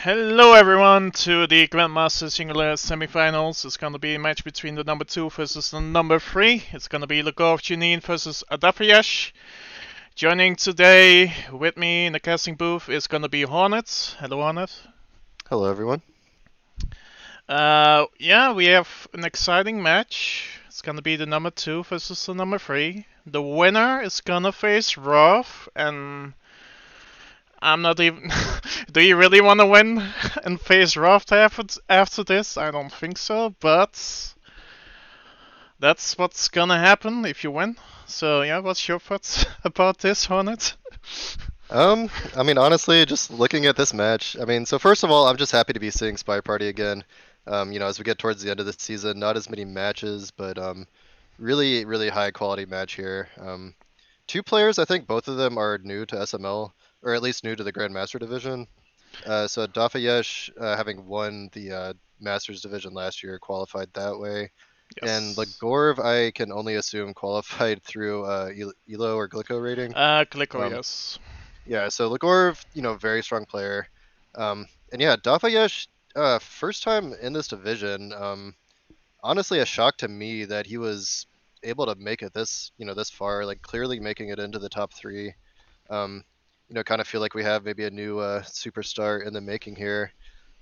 Hello everyone to the Grandmaster singular semifinals. It's gonna be a match between the number 2 versus the number 3. It's gonna be Legorve Genine versus Adafheyesh. Joining today with me in the casting booth is gonna be Hornet. Hello Hornet. Hello, everyone. Yeah, we have an exciting match. It's gonna be the number 2 versus the number 3. The winner is gonna face Roth, and I'm not even. Do you really want to win and face Raft after this? I don't think so, but that's what's gonna happen if you win. So yeah, what's your thoughts about this, Hornet? Honestly, just looking at this match, so first of all, I'm just happy to be seeing SpyParty again. As we get towards the end of the season, not as many matches, but really, really high quality match here. Two players, I think both of them are new to SML, or at least new to the Grandmaster division. So Adafheyesh, having won the Masters division last year, qualified that way. And Yes. Legorve, I can only assume qualified through ELO or Glico rating. Glico, Um, yes. Yeah, so Legorov, very strong player. And yeah, Adafheyesh, first time in this division. Honestly, a shock to me that he was able to make it this far, like clearly making it into the top three. Kind of feel like we have maybe a new superstar in the making here.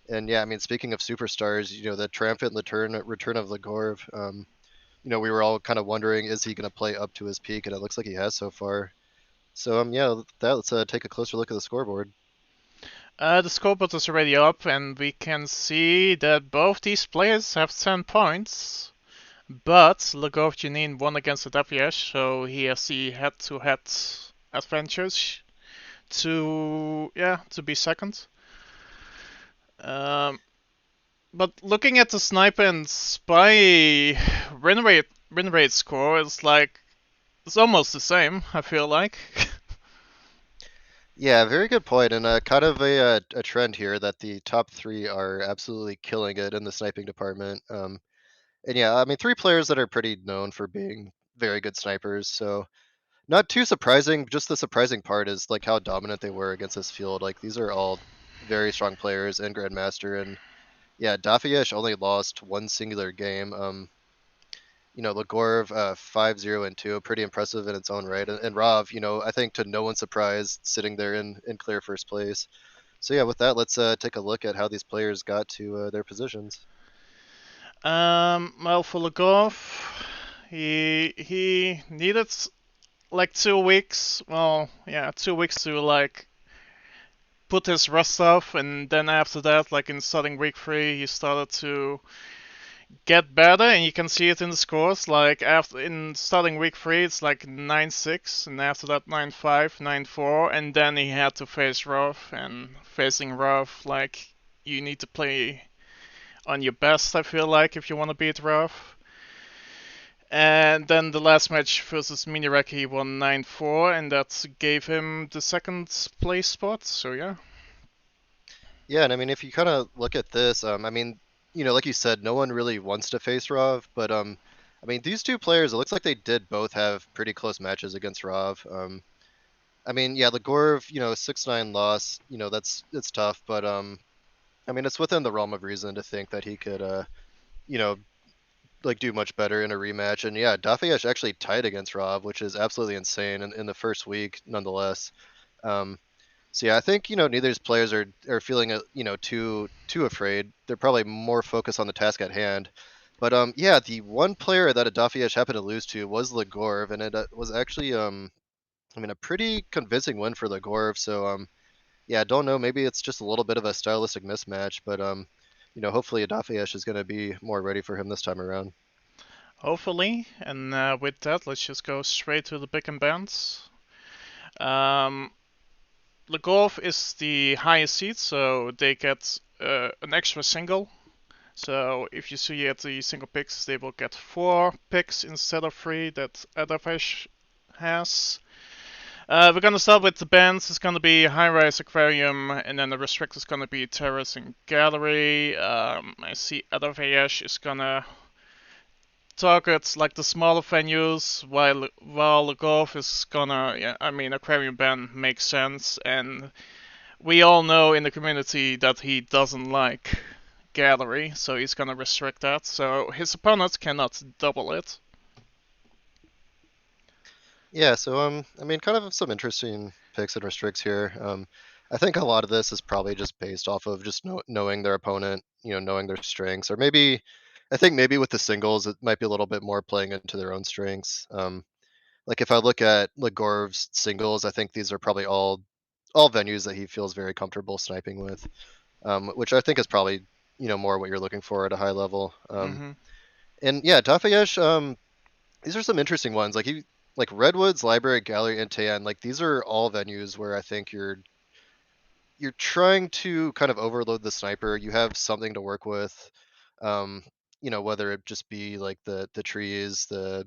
And yeah, speaking of superstars, the triumphant return of Legorov. We were all kind of wondering, is he going to play up to his peak? And it looks like he has so far. So yeah, let's take a closer look at the scoreboard. The scoreboard is already up, and we can see that both these players have 10 points. But Legorve Janine won against Adafheyesh, so he has the head-to-head advantage to be second. Um, but looking at the sniper and spy win rate score, it's almost the same. I feel like. Yeah, very good point, and kind of a trend here that the top three are absolutely killing it in the sniping department. And yeah, three players that are pretty known for being very good snipers. So not too surprising. Just the surprising part is like how dominant they were against this field. Like these are all very strong players in Grandmaster, and yeah, Dafiesh only lost one singular game. Legorov 5-0 and 2, pretty impressive in its own right. And Rav, I think to no one's surprise, sitting there in clear first place. So yeah, with that, let's take a look at how these players got to their positions. Well, for Legorve, he needed like 2 weeks. Well, yeah, 2 weeks to like put his rust off, and then after that, like in starting week 3, he started to get better, and you can see it in the scores. Like after in starting week 3, it's like 9-6, and after that 9-5, 9-4, and then he had to face Rough, and facing Rough, like you need to play on your best. I feel like if you want to beat Rough. And then the last match versus Minirek, he won 9-4, and that gave him the second place spot. So yeah. Yeah, and if you kind of look at this, like you said, no one really wants to face Rav, but these two players, it looks like they did both have pretty close matches against Rav. Yeah, Legorov, 6-9 loss, it's tough, but it's within the realm of reason to think that he could, you know, like do much better in a rematch. And yeah, Dafiesh actually tied against Rob, which is absolutely insane in the first week, nonetheless. Um, so yeah, I think neither of these players are feeling too afraid. They're probably more focused on the task at hand. But yeah, the one player that Adafiesh happened to lose to was Legorv, and it was actually a pretty convincing win for Legorv. So yeah, I don't know. Maybe it's just a little bit of a stylistic mismatch, but hopefully Adafiesh is going to be more ready for him this time around. Hopefully, and with that, let's just go straight to the big and bands. Um, the golf is the highest seed, so they get an extra single. So if you see at the single picks, they will get 4 picks instead of 3 that Adafheyesh has. We're gonna start with the bands. It's gonna be High Rise Aquarium, and then the restrict is gonna be Terrace and Gallery. I see Adafheyesh is gonna target like the smaller venues, while the golf is gonna, yeah, I mean, Aquarium band makes sense, and we all know in the community that he doesn't like gallery, so he's gonna restrict that. So his opponent cannot double it. Yeah, so I mean, kind of some interesting picks and restricts here. I think a lot of this is probably just based off of just knowing their opponent, knowing their strengths, or maybe I think maybe with the singles it might be a little bit more playing into their own strengths. Like if I look at Legorve's singles, I think these are probably all venues that he feels very comfortable sniping with, which I think is probably more what you're looking for at a high level. Hmm. And yeah, Adafheyesh, these are some interesting ones. Like Redwoods, Library, Gallery, and Tayan. Like these are all venues where I think you're trying to kind of overload the sniper. You have something to work with. Um, whether it just be like the trees, the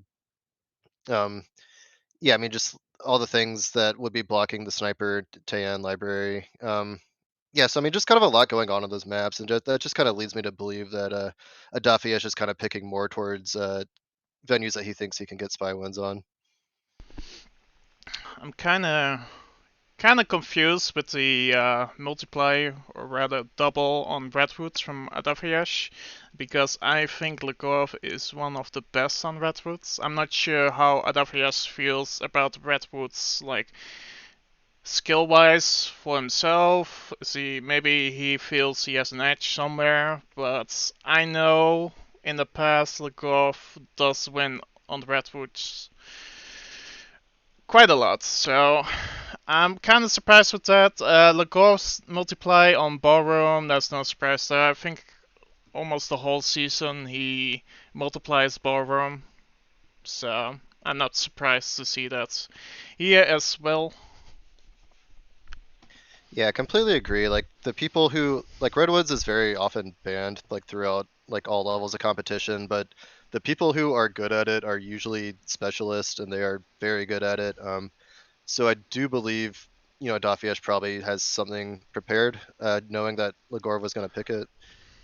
yeah, I mean just all the things that would be blocking the sniper, Tayan, Library. Yeah, so I mean, just kind of a lot going on those maps, and that just kind of leads me to believe that Adafheyesh is kind of picking more towards venues that he thinks he can get spy wins on. I'm kind of confused with the multiply or rather double on Redwoods from Adafheyesh because I think Legorve is one of the best on Redwoods. I'm not sure how Adafheyesh feels about Redwoods, like skill wise for himself. See, maybe he feels he has an edge somewhere, but I know in the past Legorve does win on Redwoods quite a lot, so I'm kind of surprised with that. Lagos multiply on Ballroom, that's no surprise there. I think almost the whole season he multiplies Ballroom, so I'm not surprised to see that here as well. Yeah, I completely agree. Like the people who like Redwoods is very often banned like throughout like all levels of competition, but the people who are good at it are usually specialists and they are very good at it. So I do believe Dafiesh probably has something prepared, knowing that Legorov was going to pick it.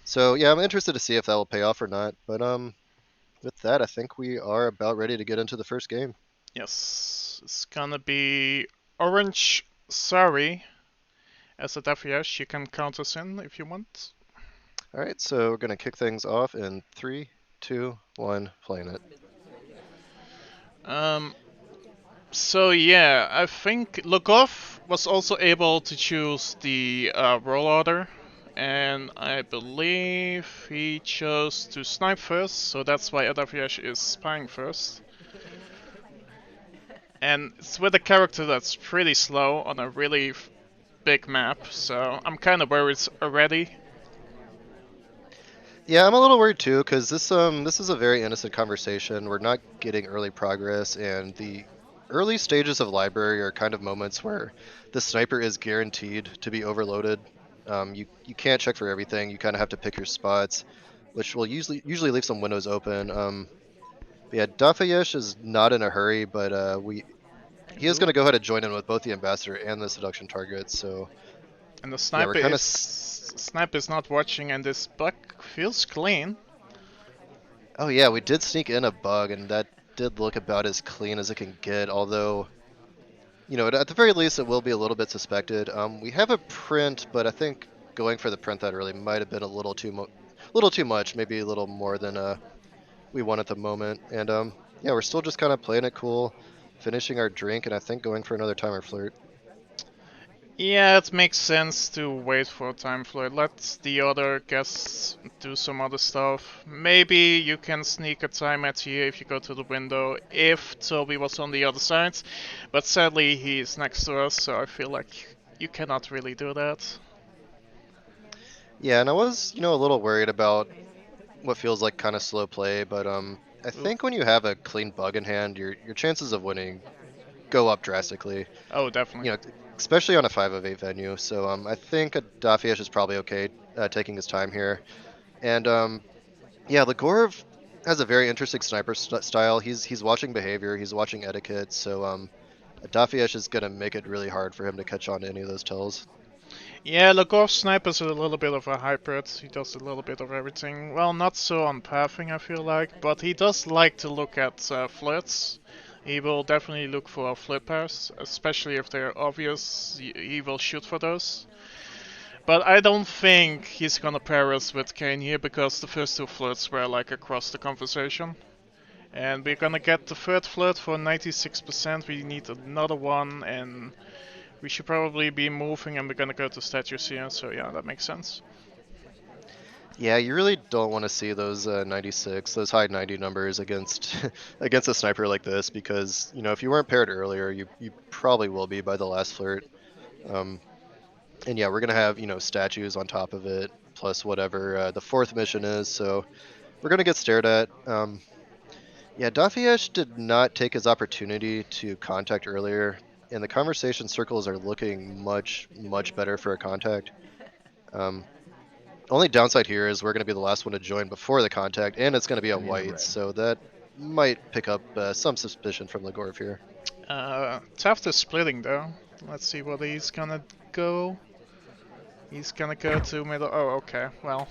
So yeah, I'm interested to see if that will pay off or not. But with that, I think we are about ready to get into the first game. Yes, it's gonna be Orange Sorry as a Dafiash. You can count us in if you want. All right, so we're going to kick things off in three, two, one, playing it. Um, So yeah, I think Logov was also able to choose the roll order, and I believe he chose to snipe first, so that's why Adafheyesh is spying first. And it's with a character that's pretty slow on a really big map, so I'm kind of worried already. Yeah, I'm a little worried too because this is a very innocent conversation. We're not getting early progress, and the early stages of library are kind of moments where the sniper is guaranteed to be overloaded. You can't check for everything. You kind of have to pick your spots, which will usually leave some windows open. But yeah, Dafayesh is not in a hurry, but we he is going Ooh. to go ahead and join in with both the ambassador and the seduction target. So And the yeah, we're sniper kind is of not watching, and this buck feels clean. oh yeah, we did sneak in a bug, and that did look about as clean as it can get. Although at the very least, it will be a little bit suspected. We have a print, but I think going for the print that early might have been a little too much, maybe a little more than we want at the moment. And yeah, we're still just kind of playing it cool, finishing our drink, and I think going for another timer flirt. Yeah, it makes sense to wait for a time flight. Let the other guests do some other stuff. Maybe you can sneak a time at here if you go to the window, if Toby was on the other side. But sadly, he's next to us, so I feel like you cannot really do that. Yeah, and I was a little worried about what feels like kind of slow play, but I Ooh. think when you have a clean bug in hand, your chances of winning go up drastically. Oh, definitely. You know, especially on a 5 of 8 venue. So I think Adafiesh is probably okay taking his time here. And yeah, Legorov has a very interesting sniper style. He's watching behavior, he's watching etiquette. So Adafiesh is gonna make it really hard for him to catch on to any of those tells. Yeah, Legorv Sniper's a little bit of a hybrid. He does a little bit of everything. Well, not so on pathing, I feel like, but he does like to look at flirts. He will definitely look for flirt pairs, especially if they're obvious. He will shoot for those. But I don't think he's gonna pair us with Kane here because the first two flirts were like across the conversation. And we're gonna get the third flirt for 96%. We need another one, and we should probably be moving, and we're gonna go to statues here. So yeah, that makes sense. Yeah, you really don't want to see those 96, those high 90 numbers against against a sniper like this because if you weren't paired earlier, you probably will be by the last flirt. Um, and yeah, we're gonna have statues on top of it plus whatever the fourth mission is. So we're gonna get stared at. Yeah, Adafheyesh did not take his opportunity to contact earlier, and the conversation circles are looking much better for a contact. Um, Only downside here is we're going to be the last one to join before the contact, and it's going to be a white, so that might pick up some suspicion from Legorve here. Taft is splitting though. Let's see what he's gonna go. He's gonna go to middle. Oh, okay. Well.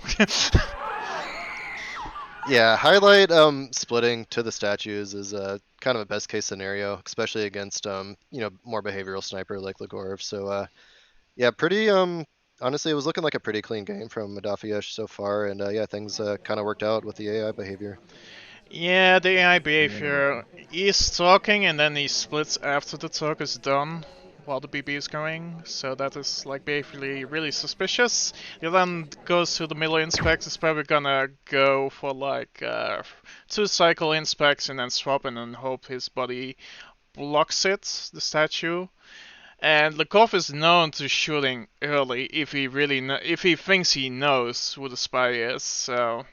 Yeah, highlight splitting to the statues is kind of a best case scenario, especially against more behavioral sniper like Legorve. So yeah, pretty honestly, it was looking like a pretty clean game from Adafheyesh so far, and yeah, things kind of worked out with the AI behavior. Yeah, the AI behavior. He's talking and then he splits after the talk is done while the BB is going, so that is like behaviorally really suspicious. He then goes to the middle inspect, is probably gonna go for like 2 cycle inspects and then swap and then hope his body blocks it, the statue. And Legorve is known to shooting early if he really if he thinks he knows who the spy is, so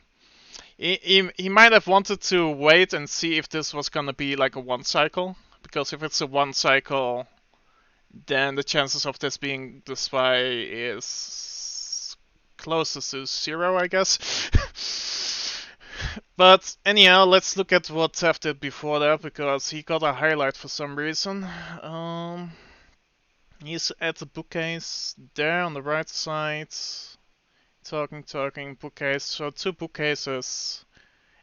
he might have wanted to wait and see if this was gonna be like a 1 cycle, because if it's a 1 cycle, then the chances of this being the spy is closest to 0, I guess. But anyhow, let's look at what Tef did before that, because he got a highlight for some reason. Um, he's at the bookcase there on the right side, talking, bookcase. So 2 bookcases.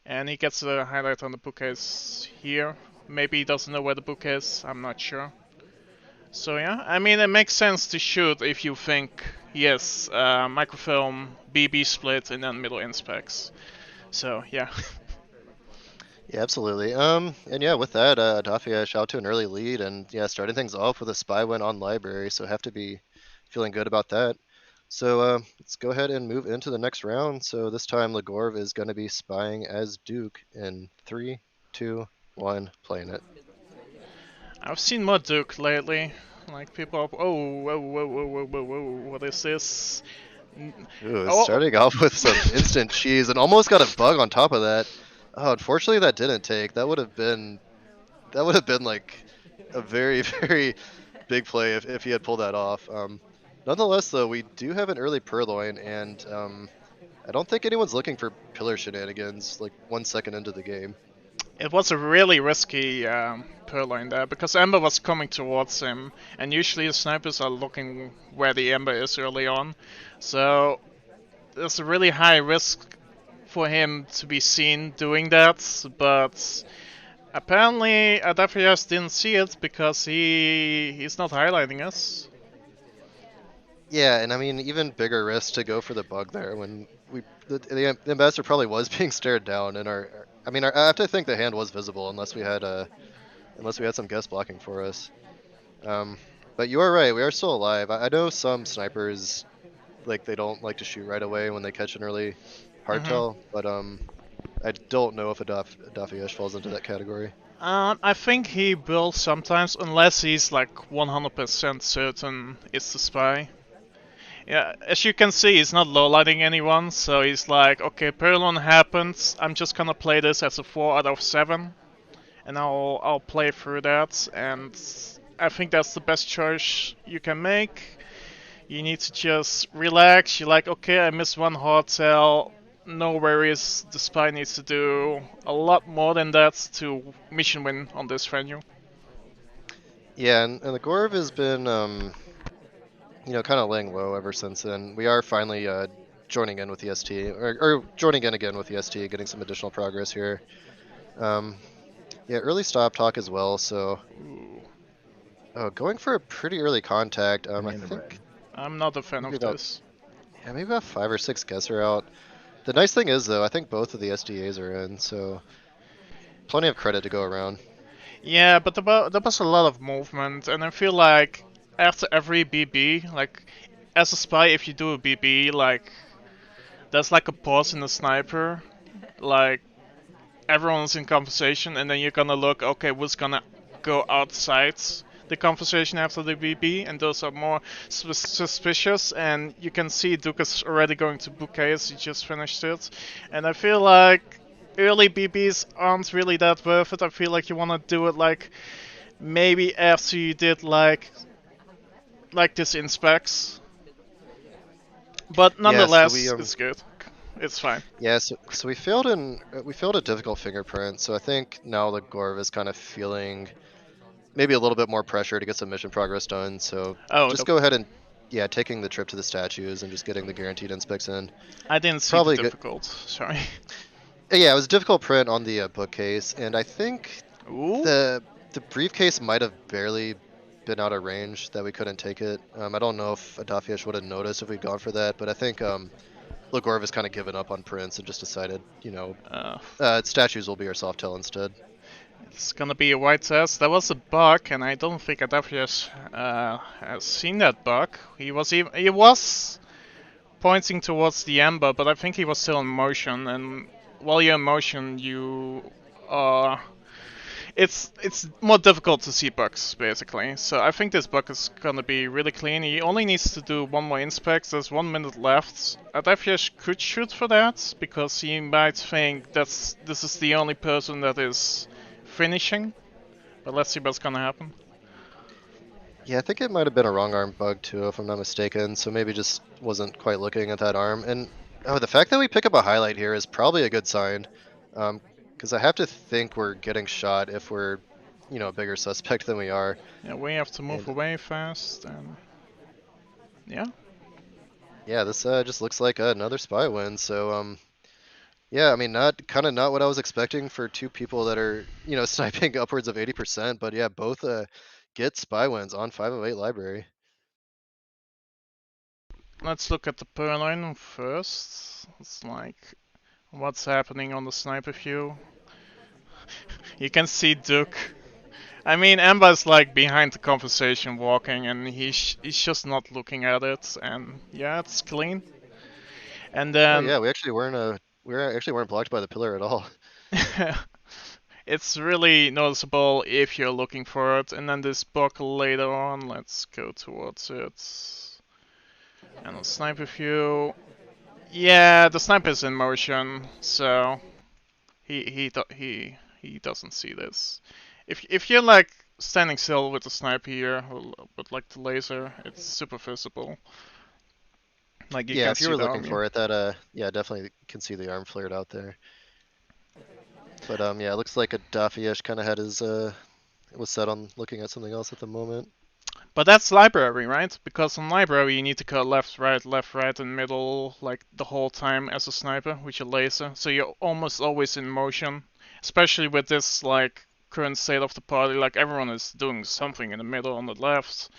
And he gets a highlight on the bookcase here. Maybe he doesn't know where the book is, I'm not sure. So yeah, I mean, it makes sense to shoot if you think, yes, microfilm, BB split, and then middle inspects. So yeah. Yeah, absolutely. And yeah, with that, Adafheyesh out to an early lead, and yeah, starting things off with a spy win on library, so have to be feeling good about that. So let's go ahead and move into the next round. So this time Legorve is going to be spying as Duke in 3, 2, 1, playing it. I've seen more Duke lately. Like people are, oh, whoa, whoa, whoa, whoa, whoa, whoa, what is this? Ooh, Oh, starting off with some instant cheese and almost got a bug on top of that. Oh, unfortunately that didn't take. That would have been like a very very big play if he had pulled that off. Nonetheless, though, we do have an early purloin, and I don't think anyone's looking for pillar shenanigans like 1 second into the game. it was a really risky purloin there because Ember was coming towards him, and usually the snipers are looking where the Ember is early on. So there's a really high risk for him to be seen doing that, but apparently Adafheyesh didn't see it because he's not highlighting us. Yeah, and I mean even bigger risk to go for the bug there when the ambassador probably was being stared down, and I mean I have to think the hand was visible unless we had some guest blocking for us. Um, but you are right, we are still alive. I know some snipers like they don't like to shoot right away when they catch an early hmm hardtail, but I don't know if Adafheyesh falls into that category. I think he will sometimes, unless he's like 100% certain it's the spy. Yeah, as you can see, he's not lowlighting anyone, so he's like, okay, Perlon happens, I'm just gonna play this as a 4 out of 7, and I'll play through that, and I think that's the best choice you can make. You need to just relax, you're like, okay, I missed one hotel, no worries, the spy needs to do a lot more than that to mission win on this venue. Yeah, and the Gorv has been kind of laying low ever since then. We are finally joining in with the ST, or joining in again with the ST, getting some additional progress here. Um, Yeah, early stop talk as well. So Ooh, going for a pretty early contact. I Banana bread. think I'm not a fan maybe of about this. yeah maybe about 5 or 6 guesser out. The nice thing is though, I think both of the SDAs are in, so plenty of credit to go around. Yeah, but there was a lot of movement, and I feel like after every BB, like as a spy, if you do a BB, like there's like a pause in the sniper, like everyone's in conversation, and then you're gonna look, okay, who's gonna go outside the conversation after the BB, and those are more suspicious. And you can see Duke is already going to bouquet as he just finished it, and I feel like early BBs aren't really that worth it. I feel like you wanna do it like maybe after you did like this in specs, but Yeah, so we nonetheless, it's good. It's fine. yeah, so we failed a difficult fingerprint. So I think now the Legorve is kind of feeling maybe a little bit more pressure to get some mission progress done. So Oh, just go ahead and yeah, taking the trip to the statues and just getting the guaranteed inspects in. I didn't see the Probably good. difficult. Sorry. Yeah, it was a difficult print on the bookcase, and I think Ooh. the briefcase might have barely been out of range that we couldn't take it. I don't know if Adafheyesh would have noticed if we'd gone for that, but I think Legorve has kind of given up on prints and just decided, Uh, statues will be our soft tail instead. it's gonna be a white test. There was a bug, and I don't think Adafheyesh has seen that bug. He was pointing towards the ember, but I think he was still in motion. And while you're in motion, you are it's more difficult to see bugs basically. So I think this bug is gonna be really clean. He only needs to do one more inspect. There's 1 minute left. Adafheyesh could shoot for that because he might think this is the only person that is finishing. But let's see what's gonna happen. Yeah, I think it might have been a wrong arm bug too, if I'm not mistaken. So maybe just wasn't quite looking at that arm. And oh, the fact that we pick up a highlight here is probably a good sign, because I have to think we're getting shot if we're, a bigger suspect than we are. Yeah, we have to move And away fast and yeah. yeah, this just looks like another spy win. So yeah, I mean, not what I was expecting for two people that are, sniping upwards of 80%. But yeah, both get spy wins on 508 library. Let's look at the Purloin first. It's like what's happening on the sniper view. You can see Duke. I mean, Ember's like behind the conversation walking, and he's just not looking at it. And yeah, it's clean. And Oh then yeah, we actually weren't blocked by the pillar at all. it's really noticeable if you're looking for it. And then this buckle later on. Let's go towards it. And the sniper view. Yeah, the sniper's in motion, so he doesn't see this. If you're like standing still with the sniper here, or with like the laser, it's super visible. Like you Yeah, can if you see were the looking army. for it, that yeah, definitely can see the arm flared out there. But yeah, it looks like a Dafiesh kind of had his was set on looking at something else at the moment. But that's library, right? Because on library you need to cut left, right, and middle like the whole time as a sniper with your laser. So you're almost always in motion. Especially with this like current state of the party, like everyone is doing something in the middle, on the left,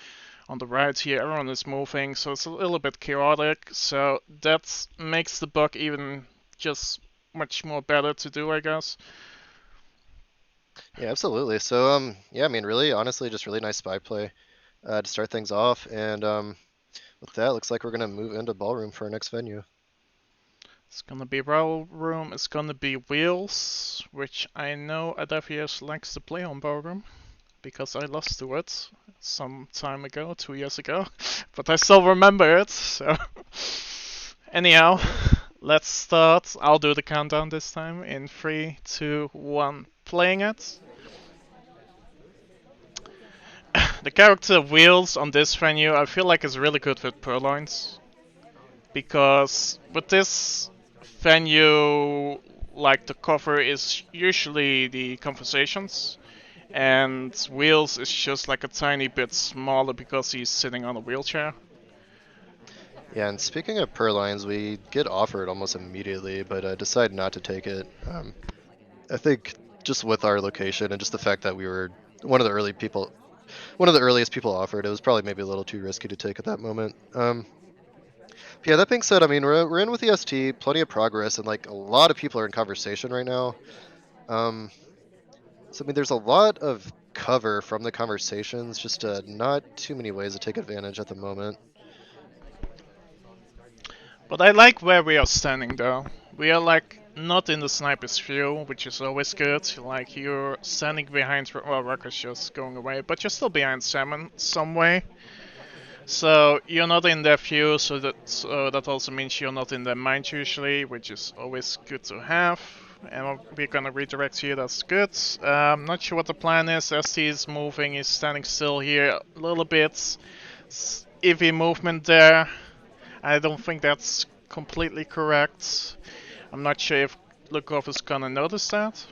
on the right here, everyone is moving, so it's a little bit chaotic. So that makes the bug even just much more better to do, I guess. Yeah, absolutely. So yeah, I mean, really, honestly, just really nice spy play to start things off. And with that, looks like we're gonna move into ballroom for our next venue. It's gonna be Ballroom, it's gonna be Wheels, which I know Adafheyesh likes to play on Ballroom, because I lost to it some time ago, 2 years ago, but I still remember it, so. Anyhow, let's start. I'll do the countdown this time in 3, 2, 1, playing it. The character Wheels on this venue, I feel like is really good with purloins, because with this venue, like the cover is usually the conversations, and Wheels is just like a tiny bit smaller because he's sitting on a wheelchair. Yeah, and speaking of purlines, we get offered almost immediately, but decide not to take it. I think just with our location and just the fact that we were one of the early people, one of the earliest people offered. It was probably maybe a little too risky to take at that moment. Yeah, that being said, I mean we're in with the ST, plenty of progress, and like a lot of people are in conversation right now. Um, so I mean, there's a lot of cover from the conversations, just not too many ways to take advantage at the moment. But I like where we are standing though. We are like not in the sniper's view, which is always good. Like you're standing behind, well, Rucker's just going away, but you're still behind Salmon some way. So you're not in their view, so that also means you're not in their mind usually, which is always good to have. And we're gonna redirect here, that's good. Not sure what the plan is. ST is moving, he's standing still here a little bit. Iffy movement there. I don't think that's completely correct. I'm not sure if Legorve is gonna notice that.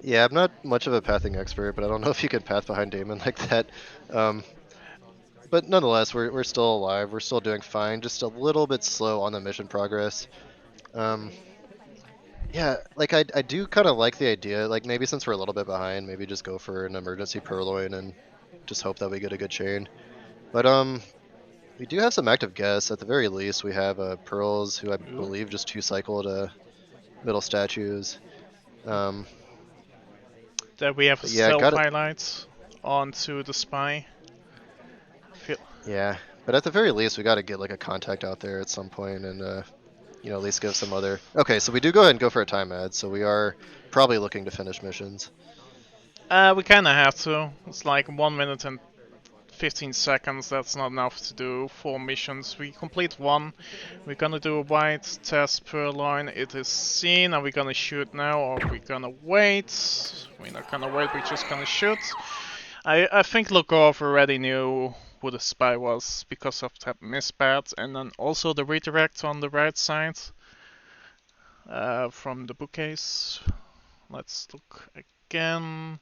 Yeah, I'm not much of a pathing expert, but I don't know if you can path behind Damon like that. Um, but nonetheless, we're still alive. We're still doing fine. Just a little bit slow on the mission progress. Um, yeah, like I do kind of like the idea. Like maybe since we're a little bit behind, maybe just go for an emergency purloin and just hope that we get a good chain. But we do have some active guests. At the very least, we have Pearls, who I Ooh. believe just two cycled middle statues. Um, That we have a but yeah, stealth got it. highlight onto the spy. Feel Yeah, but at the very least, we got to get like a contact out there at some point, and at least give some other. Okay, so we do go ahead and go for a time ad. So we are probably looking to finish missions. we kinda have to. It's like 1 minute and 15 seconds. That's not enough to do 4 missions. We complete one. We're gonna do a white test per line. It is seen. Are we gonna shoot now or are we gonna wait? We're not gonna wait. We're just gonna shoot. I think Lukov already knew who the spy was because of that mispat, and then also the redirect on the right side from the bookcase. Let's look again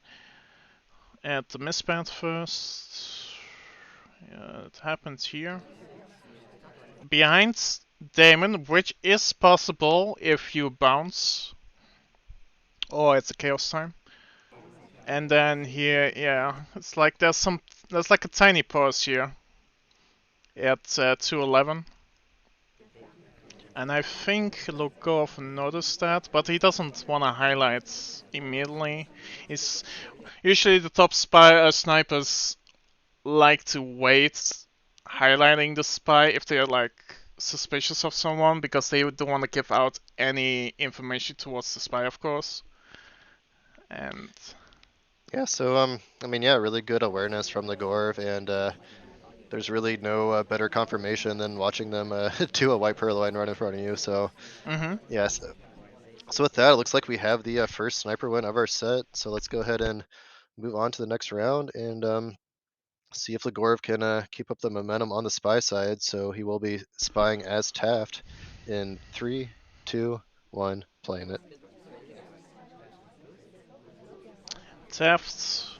at the mispat first. Yeah, it happens here. Behind Damon, which is possible if you bounce. Or it's a chaos time. And then here, yeah, it's like there's like a tiny pause here at 211. And I think Logov noticed that, but he doesn't want to highlight immediately. He's usually the top snipers like to wait highlighting the spy if they're like suspicious of someone because they don't want to give out any information towards the spy, of course. And Yeah, so I mean, yeah, really good awareness from the Gorv, and there's really no better confirmation than watching them do a white purloin right in front of you. So mm-hmm. yes, so with that, it looks like we have the first sniper win of our set. So let's go ahead and move on to the next round and see if Legorov can keep up the momentum on the spy side. So he will be spying as Taft in 3, 2, 1, playing it. Theft.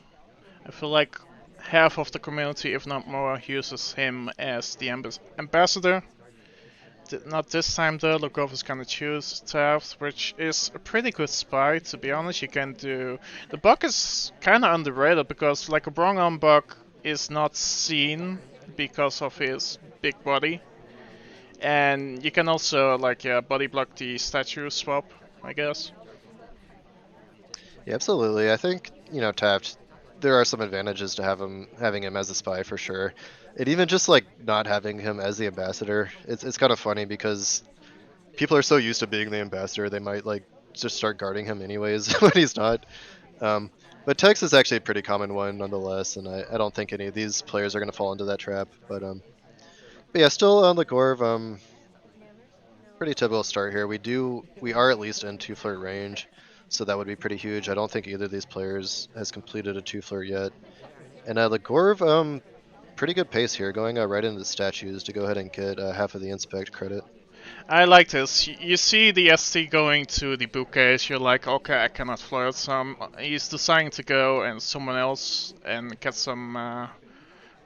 I feel like half of the community, if not more, uses him as the ambassador. Not this time though, Lugov is gonna choose Taft, which is a pretty good spy, to be honest. You can do... The buck is kinda underrated because like a wrong arm buck is not seen because of his big body. And you can also like body block the statue swap, I guess. Yeah, absolutely. I think Taft. There are some advantages to having him as a spy for sure. And even just like not having him as the ambassador, it's kind of funny because people are so used to being the ambassador, they might like just start guarding him anyways when he's not. Um, but Tex is actually a pretty common one nonetheless, and I don't think any of these players are going to fall into that trap. But yeah, still on the Gorv, pretty typical start here. We are at least in two flirt range, so that would be pretty huge. I don't think either of these players has completed a two flirt yet. And the Gorv, pretty good pace here, going right into the statues to go ahead and get half of the inspect credit. I like this. You see the ST going to the bookcase, you're like, okay, I cannot flirt some. He's deciding to go and someone else and get some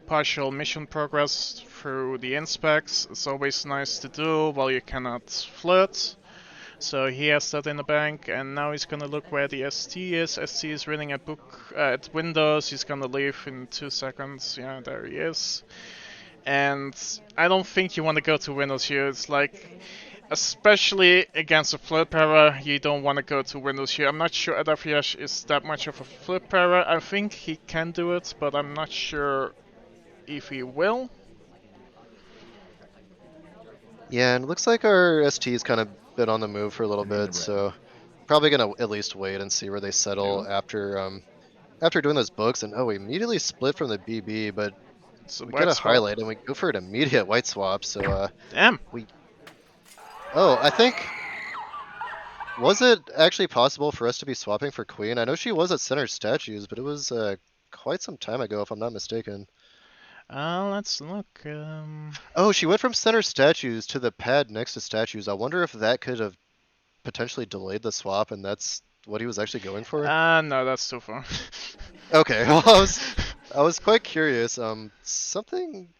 partial mission progress through the inspects. It's always nice to do while you cannot flirt. So he has that in the bank, and now he's gonna look where the ST is. ST is reading a book at Windows. He's gonna leave in 2 seconds. Yeah, there he is. And I don't think you want to go to Windows here. It's like, especially against a flip para, you don't want to go to Windows here. I'm not sure Adafheyesh is that much of a flip para. I think he can do it, but I'm not sure if he will. Yeah, and it looks like our ST's kind of been on the move for a little bit, so probably gonna at least wait and see where they settle Yeah. after doing those books. And oh, we immediately split from the BB, but It's a we get white a swap. highlight and we go for an immediate white swap. So Damn. we I think, was it actually possible for us to be swapping for queen? I know she was at center statues, but it was quite some time ago, if I'm not mistaken. Let's look. Oh, she went from center statues to the pad next to statues. I wonder if that could have potentially delayed the swap, and that's what he was actually going for. No, that's too far. Okay, well, I was quite curious. Something.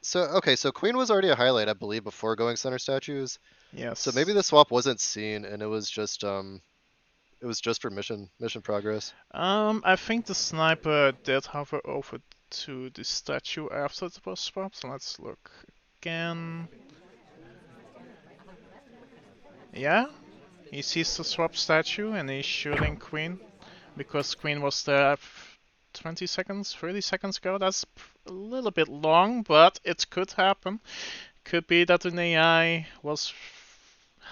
So okay, so queen was already a highlight, I believe, before going center statues. So maybe Yes. the swap wasn't seen, and it was just for mission progress. I think the sniper did hover over to the statue after it was swapped. So let's look again. Yeah, he sees the swap statue and he's shooting queen because queen was there 20 seconds, 30 seconds ago. That's a little bit long, but it could happen. Could be that an AI was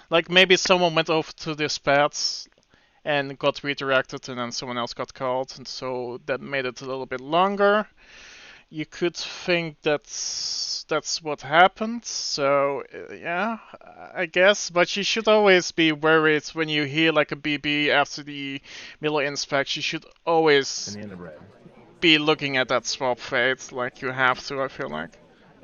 like maybe someone went over to the spats and got redirected, and then someone else got called, and so that made it a little bit longer. You could think that's what happened. So yeah, I guess. But you should always be worried when you hear like a BB after the middle inspect. You should always be looking at that swap fade, like you have to. I feel like,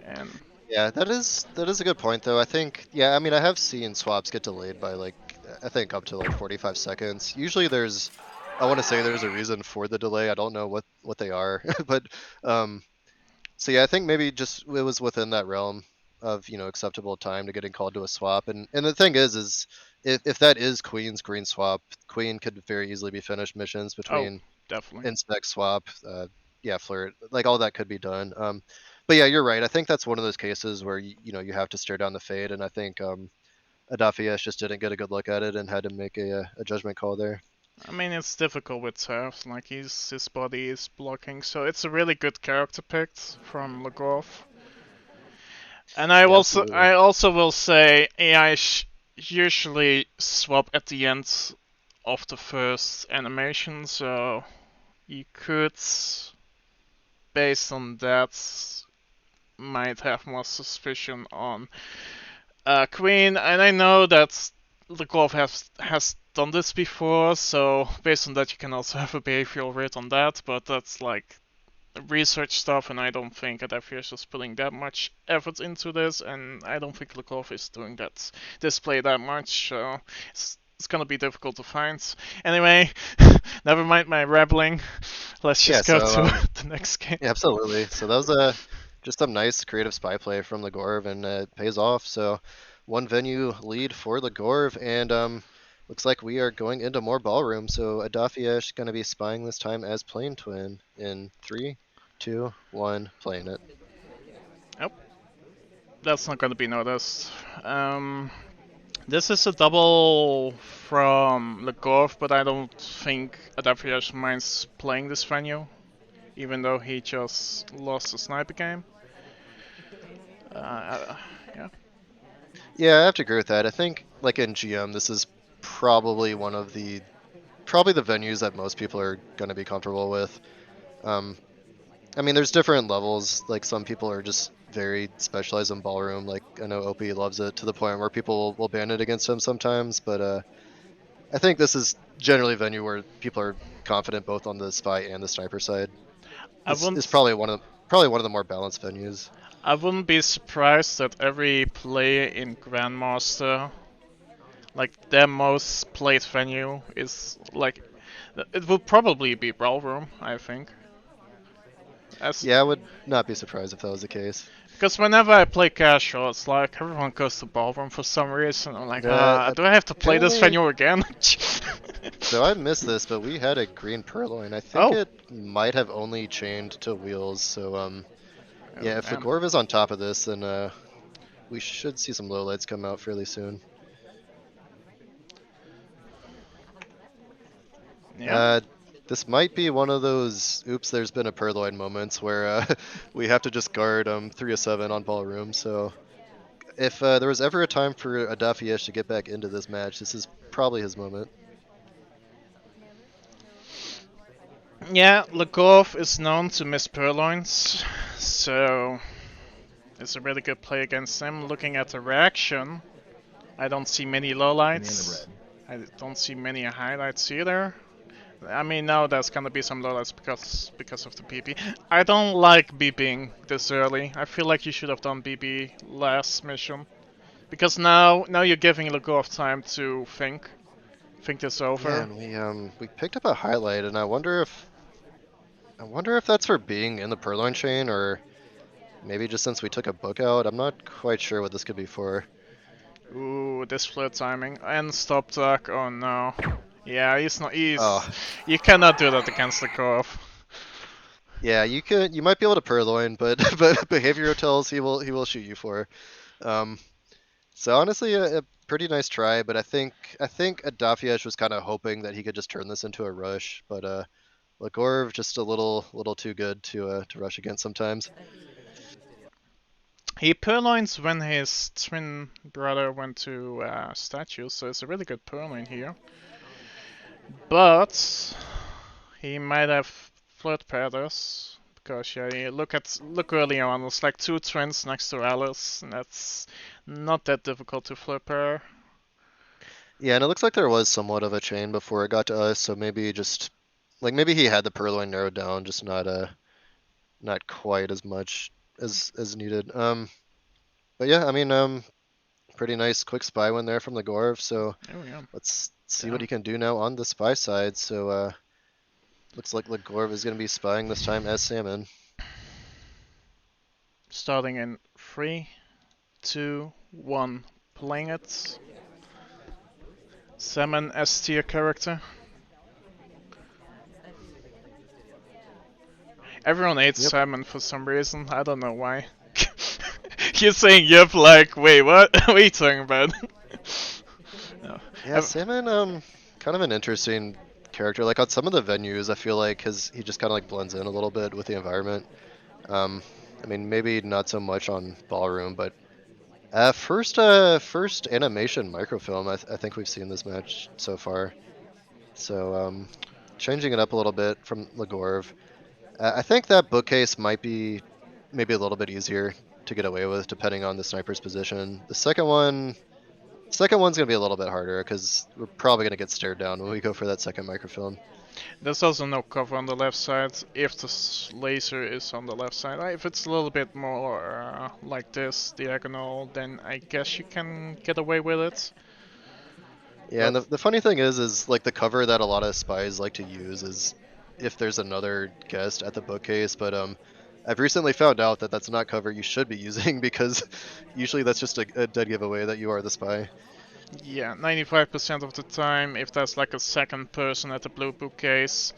and Yeah, that is a good point though. I think, yeah, I mean, I have seen swaps get delayed by like, I think up to like 45 seconds. Usually there's, I want to say there's a reason for the delay. I don't know what they are, but um so yeah, I think maybe just it was within that realm of, acceptable time to getting called to a swap. And the thing is if that is queen's green swap, queen could very easily be finished missions oh, between definitely. inspect swap, yeah, flirt, like all that could be done. But yeah, you're right. I think that's one of those cases where you have to stare down the fade, and I think Adafheyesh just didn't get a good look at it and had to make a judgment call there. I mean, it's difficult with Turf, like his body is blocking, so it's a really good character pick from Legorve. And Yeah, absolutely. I also will say AI usually swap at the end of the first animation, so you could, based on that, might have more suspicion on Queen. And I know that the Glove has done this before, so based on that, you can also have a behavioral read on that. But that's like research stuff, and I don't think Adafheyesh is putting that much effort into this, and I don't think Legorve is doing that display that much. So it's gonna be difficult to find. Anyway, never mind my rambling. Let's Yeah, just go so to the next game. yeah, absolutely. So that was just some nice creative spy play from Legorve, and it pays off. So one venue lead for Legorve, and looks like we are going into more ballroom. So Adafheyesh going to be spying this time as Plane Twin in 3, 2, 1, playing it. Nope, that's not gonna be noticed. This is a double from Legorve, but I don't think Adafheyesh minds playing this venue, even though he just lost a sniper game. Uh, yeah. Yeah, I have to agree with that. I think like in GM, this is probably one of the venues that most people are going to be comfortable with. Um, I mean, there's different levels. Like some people are just very specialized in ballroom. Like I know Opie loves it to the point where people will ban it against him sometimes. But I think this is generally a venue where people are confident both on the spy and the sniper side. I This is wouldn't probably one of the more balanced venues. I wouldn't be surprised that every player in Grandmaster, like their most played venue, is like it will probably be Ballroom, I think. As Yeah, I would not be surprised if that was the case. Because whenever I play casual, it's like everyone goes to ballroom for some reason. I'm like, do I have to play this Apparently, venue again? so I missed this, but we had a green purloin. I think Oh. it might have only chained to wheels. So Oh, yeah, if damn. Legorve is on top of this, then we should see some lowlights come out fairly soon. Yeah. Uh, this might be one of those oops, there's been a purloin moments where we have to just guard 3 of 7 on ballroom. So if there was ever a time for Adafheyesh to get back into this match, this is probably his moment. Yeah, Legorve is known to miss purloins, so it's a really good play against him. Looking at the reaction, I don't see many lowlights. I don't see many highlights either. I mean, now there's gonna be some lowlights because of the BB. I don't like BBing this early. I feel like you should have done BB last mission because now you're giving Legorve time to think this Yeah, over. and we picked up a highlight, and I wonder if that's for being in the purloin chain, or maybe just since we took a book out. I'm not quite sure what this could be for. Ooh, this flirt timing and stop duck. Oh no. Yeah, he's not. Oh, You cannot do that against Legorve. yeah, you might be able to purloin, but but behavioral tells he will shoot you for. Um, so honestly, a pretty nice try, but I think Adafheyesh was kind of hoping that he could just turn this into a rush, but Legorve just a little too good to rush against sometimes. He purloins when his twin brother went to statue, so it's a really good purloin here. But he might have flirt paired us because yeah, you look early on. It's like two twins next to Alice, and that's not that difficult to flirt pair. Yeah, and it looks like there was somewhat of a chain before it got to us, so maybe just like maybe he had the purloin narrowed down, just not quite as much as needed. But yeah, I mean, pretty nice quick spy win there from Legorve. So Oh yeah, let's see what damn. he can do now on the spy side. So looks like Legorve is going to be spying this time as Salmon. Starting in 3, 2, 1, playing it. Salmon S tier character. Everyone hates Yep. salmon for some reason. I don't know why. You're saying yep, like, wait, what? What are you talking about? No. Yeah, Salmon, kind of an interesting character. Like on some of the venues, I feel like he just kind of like blends in a little bit with the environment. Um, I mean, maybe not so much on ballroom, but first animation microfilm I think we've seen this match so far. So changing it up a little bit from Legorve. I think that bookcase might be maybe a little bit easier to get away with depending on the sniper's position. The second one's gonna be a little bit harder because we're probably gonna get stared down when we go for that second microfilm. There's also no cover on the left side if the laser is on the left side. If it's a little bit more like this, diagonal, then I guess you can get away with it. Yeah, and But the funny thing is like the cover that a lot of spies like to use is if there's another guest at the bookcase. But I've recently found out that that's not cover you should be using because usually that's just a dead giveaway that you are the spy. yeah, 95% of the time, if there's like a second person at the blue bookcase,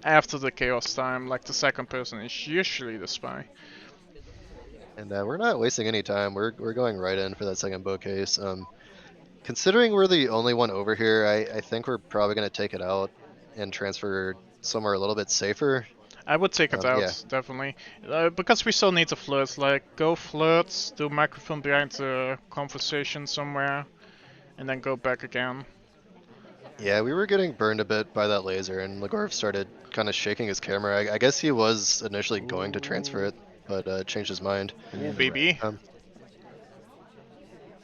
after the chaos time, like the second person is usually the spy. And we're not wasting any time. We're going right in for that second bookcase. Considering we're the only one over here, I think we're probably gonna take it out and transfer somewhere a little bit safer. I would take it Yeah. out, definitely. Because we still need to flirt. Like, go flirt, do microphone behind the conversation somewhere, and then go back again. Yeah, we were getting burned a bit by that laser, and Legorov started kind of shaking his camera. I guess he was initially going to transfer Ooh, it, but changed his mind. ooh, baby. Um,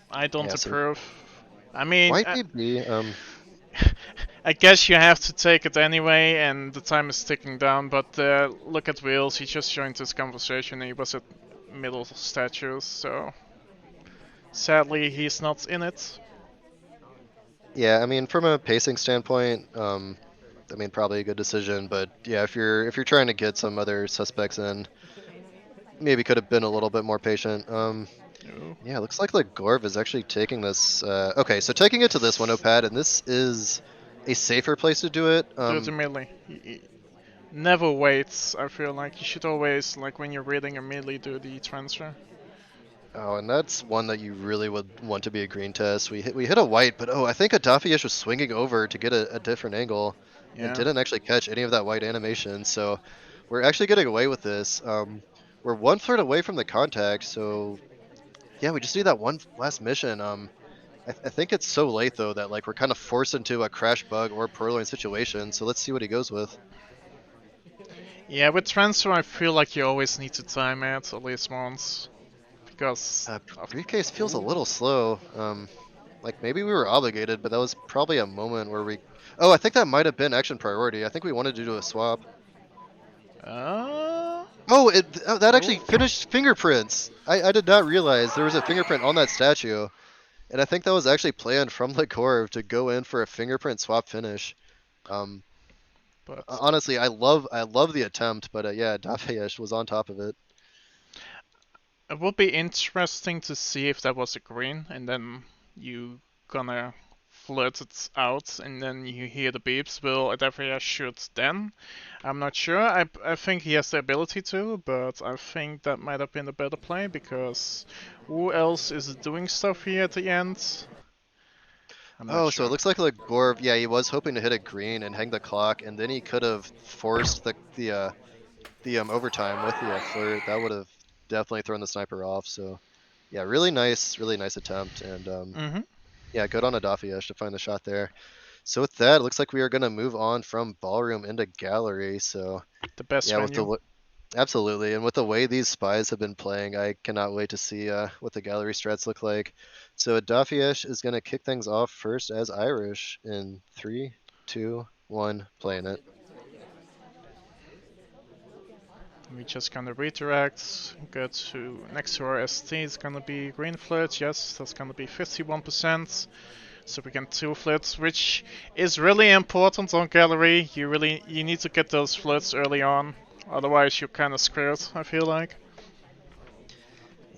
I don't yeah, so approve. I mean, might be B. I guess you have to take it anyway, and the time is ticking down. But look at Wheels. He just joined this conversation. And he was at middle statues, so sadly he's not in it. Yeah, I mean, from a pacing standpoint, I mean, probably a good decision. But yeah, if you're trying to get some other suspects in, maybe could have been a little bit more patient. Ooh, Yeah, looks like Legorve is actually taking this. Okay, so taking it to this one, Opad, and this is a safer place to do it. do it immediately. Never waits. I feel like you should always, like when you're reading, immediately do the transfer. Oh, and that's one that you really would want to be a green test. We hit a white, but oh, I think Adafheyesh was swinging over to get a different angle, and Yeah. didn't actually catch any of that white animation. So we're actually getting away with this. We're one flirt away from the contact, so yeah, we just need that one last mission. I think it's so late though that like we're kind of forced into a crash bug or purloin situation. So let's see what he goes with. Yeah, with transfer, I feel like you always need to time it at least once because of. Briefcase feels a Ooh. little slow. Like maybe we were obligated, but that was probably a moment where we. Oh, I think that might have been action priority. I think we wanted to do a swap. Uh. Oh, that actually Oh. finished fingerprints. I did not realize there was a fingerprint on that statue, and I think that was actually planned from Legorve to go in for a fingerprint swap finish. Um, But honestly, I love the attempt, but yeah, Adafheyesh was on top of it. it would be interesting to see if that was a green, and then you gonna flirt it out, and then you hear the beeps. Will Adafheyesh shoot then? I'm not sure. I think he has the ability to, but I think that might have been a better play because who else is doing stuff here at the end? I'm not Oh, so it sure. looks like Legorv, yeah, he was hoping to hit a green and hang the clock, and then he could have forced the overtime with the flirt. That would have definitely thrown the sniper off. So yeah, really nice attempt, and Mm-hmm. yeah, good on Adafheyesh to find the shot there. So with that, it looks like we are gonna move on from ballroom into gallery. So The best yeah, venue. absolutely, and with the way these spies have been playing, I cannot wait to see what the gallery strats look like. So Adafheyesh is gonna kick things off first as Irish in 3, 2, 1, playing it. We just gonna redirect, go to next to our ST is gonna be green flirt, yes, that's gonna be 51%. So we can two flits, which is really important on gallery. You need to get those flits early on, otherwise you're kinda screwed, I feel like.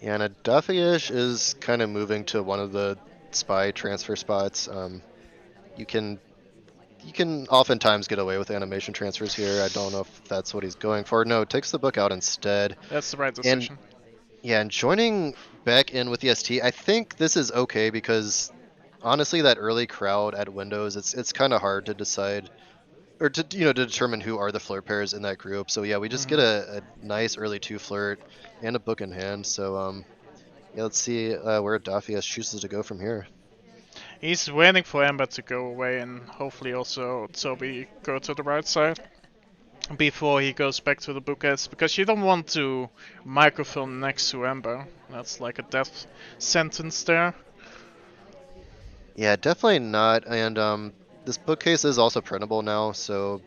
Yeah, and Adafheyesh is kind of moving to one of the spy transfer spots. You can you can oftentimes get away with animation transfers here. I don't know if that's what he's going for. No, takes the book out instead. That's the right And decision. yeah, and joining back in with the ST, I think this is okay because honestly, that early crowd at Windows, it's kind of hard to decide or to determine who are the flirt pairs in that group. So yeah, we just get Hmm. a nice early two flirt and a book in hand. So yeah, let's see where Adafheyesh chooses to go from here. He's waiting for Ember to go away and hopefully also Toby go to the right side before he goes back to the bookcase because you don't want to microfilm next to Ember. That's like a death sentence there. Yeah, definitely not. And this bookcase is also printable now, so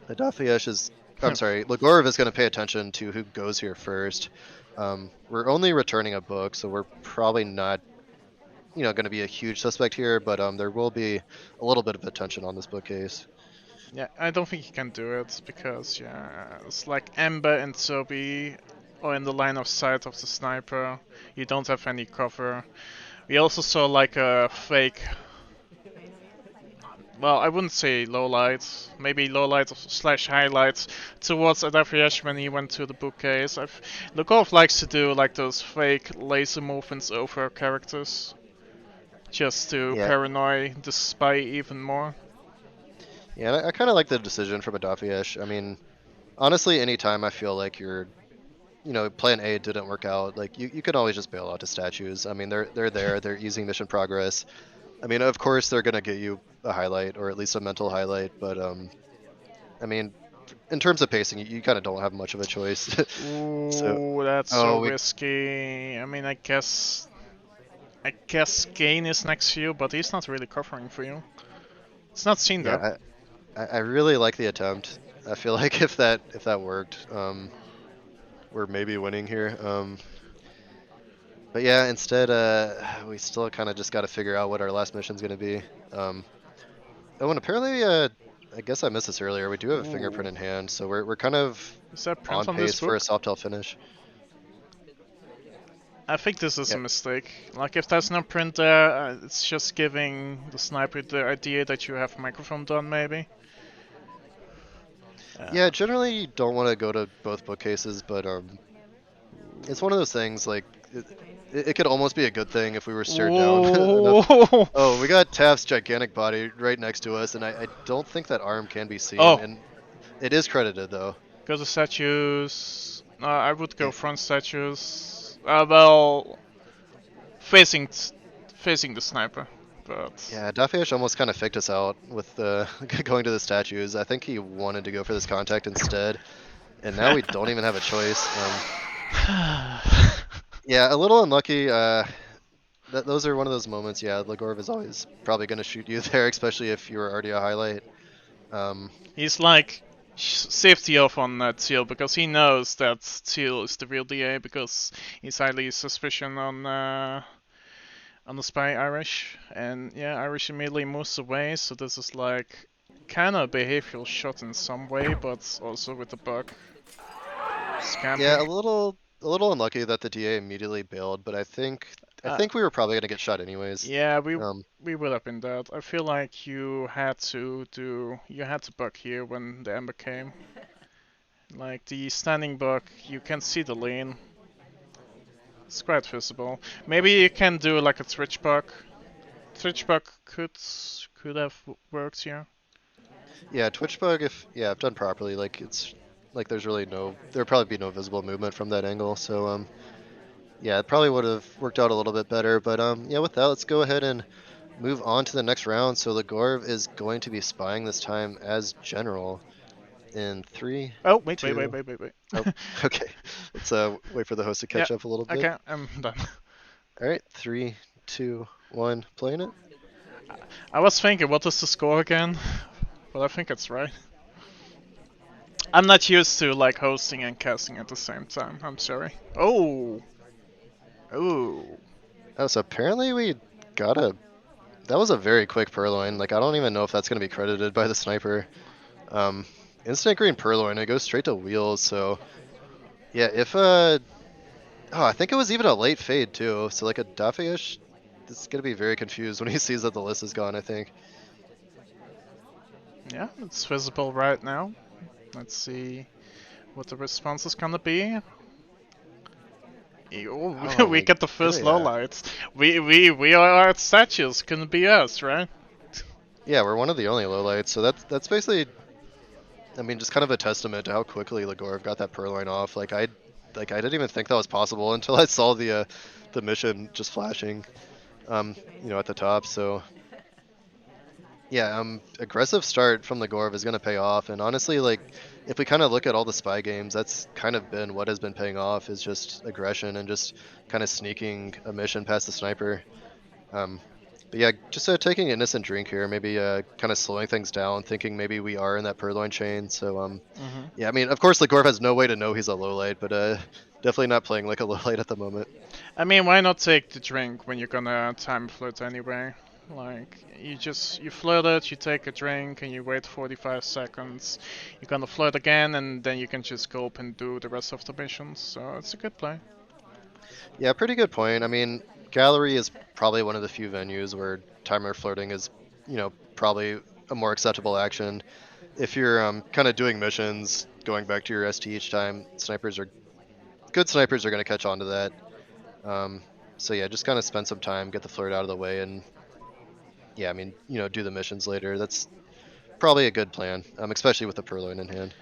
Adafheyesh is. I'm sorry, Legorov is going to pay attention to who goes here first. We're only returning a book, so we're probably not, going to be a huge suspect here, but there will be a little bit of attention on this bookcase. Yeah, I don't think he can do it because yeah, it's like Ember and Toby are in the line of sight of the sniper. You don't have any cover. We also saw like a fake. Well, I wouldn't say low light, maybe low light slash highlights towards Adafheyesh when he went to the bookcase. Lukov likes to do like those fake laser movements over characters just to Yeah, paranoid the spy even more. yeah, and I kind of like the decision from Adafheyesh. I mean, honestly, anytime I feel like plan A didn't work out, like you can always just bail out to statues. I mean, they're there, they're easing mission progress. I mean, of course they're gonna get you a highlight or at least a mental highlight, but I mean, in terms of pacing, you kind of don't have much of a choice. So, Ooh, that's so oh, we risky. I mean, I guess Gain is next to you, but he's not really covering for you. It's not seen though. yeah, I really like the attempt. I feel like if that worked, we're maybe winning here. But yeah, instead, we still kind of just got to figure out what our last mission's gonna be. Um, oh, and apparently, I guess I missed this earlier. We do have a Ooh, fingerprint in hand, so we're kind of is that print on on this pace for a book? Softail finish. I think this is Yeah, a mistake. Like, if there's no print there, it's just giving the sniper the idea that you have microphone done, maybe. yeah. Uh, Generally, you don't want to go to both bookcases, but it's one of those things like it could almost be a good thing if we were stared down enough. Whoa! Oh, we got Taft's gigantic body right next to us, and I don't think that arm can be seen, Oh, and it is credited though. go to statues. I would go Yeah, front statues. Well, facing facing the sniper, but yeah. Adafheyesh almost kind of faked us out with going to the statues. I think he wanted to go for this contact instead, and now we don't even have a choice. Yeah, a little unlucky. Those are one of those moments. Yeah, Legorve is always probably going to shoot you there, especially if you were already a highlight. Um, he's like safety off on Teal because he knows that Teal is the real DA because he's highly suspicion on the spy Irish, and yeah, Irish immediately moves away. So this is like kind of a behavioral shot in some way, but also with the bug yeah, scamping. a little unlucky that the DA immediately bailed, but I Uh, think we were probably going to get shot anyways. yeah, Um, we would have been dead. I feel like you had to bug here when the Ember came. Like the standing bug, you can see the lane. It's quite visible. Maybe you can do like a Twitch bug. Twitch bug could have worked here. yeah, Twitch bug if done properly, like it's like there's really there'd probably be no visible movement from that angle. So yeah, it probably would have worked out a little bit better. But yeah, with that, let's go ahead and move on to the next round. So Legorv is going to be spying this time as general in three, Oh wait wait wait two. wait wait wait. Oh, okay. Let's wait for the host to Yeah. catch up a little bit. Okay, I'm done. All right, 3, 2, 1, playing it. I was thinking, what is the score again? But I think it's right. I'm not used to like hosting and casting at the same time. I'm sorry. Oh, oh. Oh, so apparently we got a. That was a very quick purloin. Like I don't even know if that's gonna be credited by the sniper. Um, instant green purloin. It goes straight to wheels. So yeah, if oh, I think it was even a late fade too. So like a Adafheyesh is gonna be very confused when he sees that the list is gone. I think. Yeah, it's visible right now. Let's see what the response is gonna be. Oh, Oh, we we get the first yeah. lowlights. We are at statues. Couldn't be us, right? Yeah, we're one of the only lowlights. So that's basically. I mean, just kind of a testament to how quickly Legorv got that purloin off. Like I didn't even think that was possible until I saw the mission just flashing, at the top. So yeah, aggressive start from Legorv is gonna pay off. And honestly, like if we kind of look at all the spy games, that's kind of been what has been paying off is just aggression and just kind of sneaking a mission past the sniper. Um, but yeah, just taking an innocent drink here, maybe kind of slowing things down, thinking maybe we are in that purloin chain. So Hmm. yeah, I mean, of course, Legorv has no way to know he's a low light, but definitely not playing like a low light at the moment. I mean, why not take the drink when you're gonna time flirt anyway? Like, you flirt it, you take a drink, and you wait 45 seconds. You're gonna flirt again, and then you can just go up and do the rest of the missions. So it's a good play. Yeah, pretty good point. I mean, gallery is probably one of the few venues where timer flirting is, probably a more acceptable action. If you're kind of doing missions, going back to your ST each time, good snipers are going to catch on to that. Um, so yeah, just kind of spend some time, get the flirt out of the way, and yeah, I mean, do the missions later. That's probably a good plan, especially with the purloin in hand.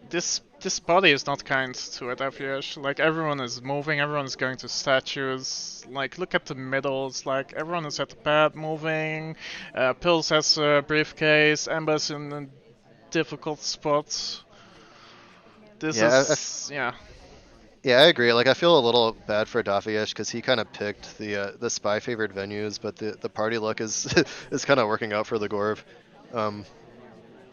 This body is not kind to Adafheyesh. Like, everyone is moving, everyone is going to statues. Like, look at the middles. Like, everyone is at the pad moving. Pills has a briefcase. Ember's in a difficult spot. This Yeah, is yeah. yeah, I agree. Like, I feel a little bad for Adafheyesh because he kind of picked the spy favored venues, but the party luck is is kind of working out for Legorv. Um,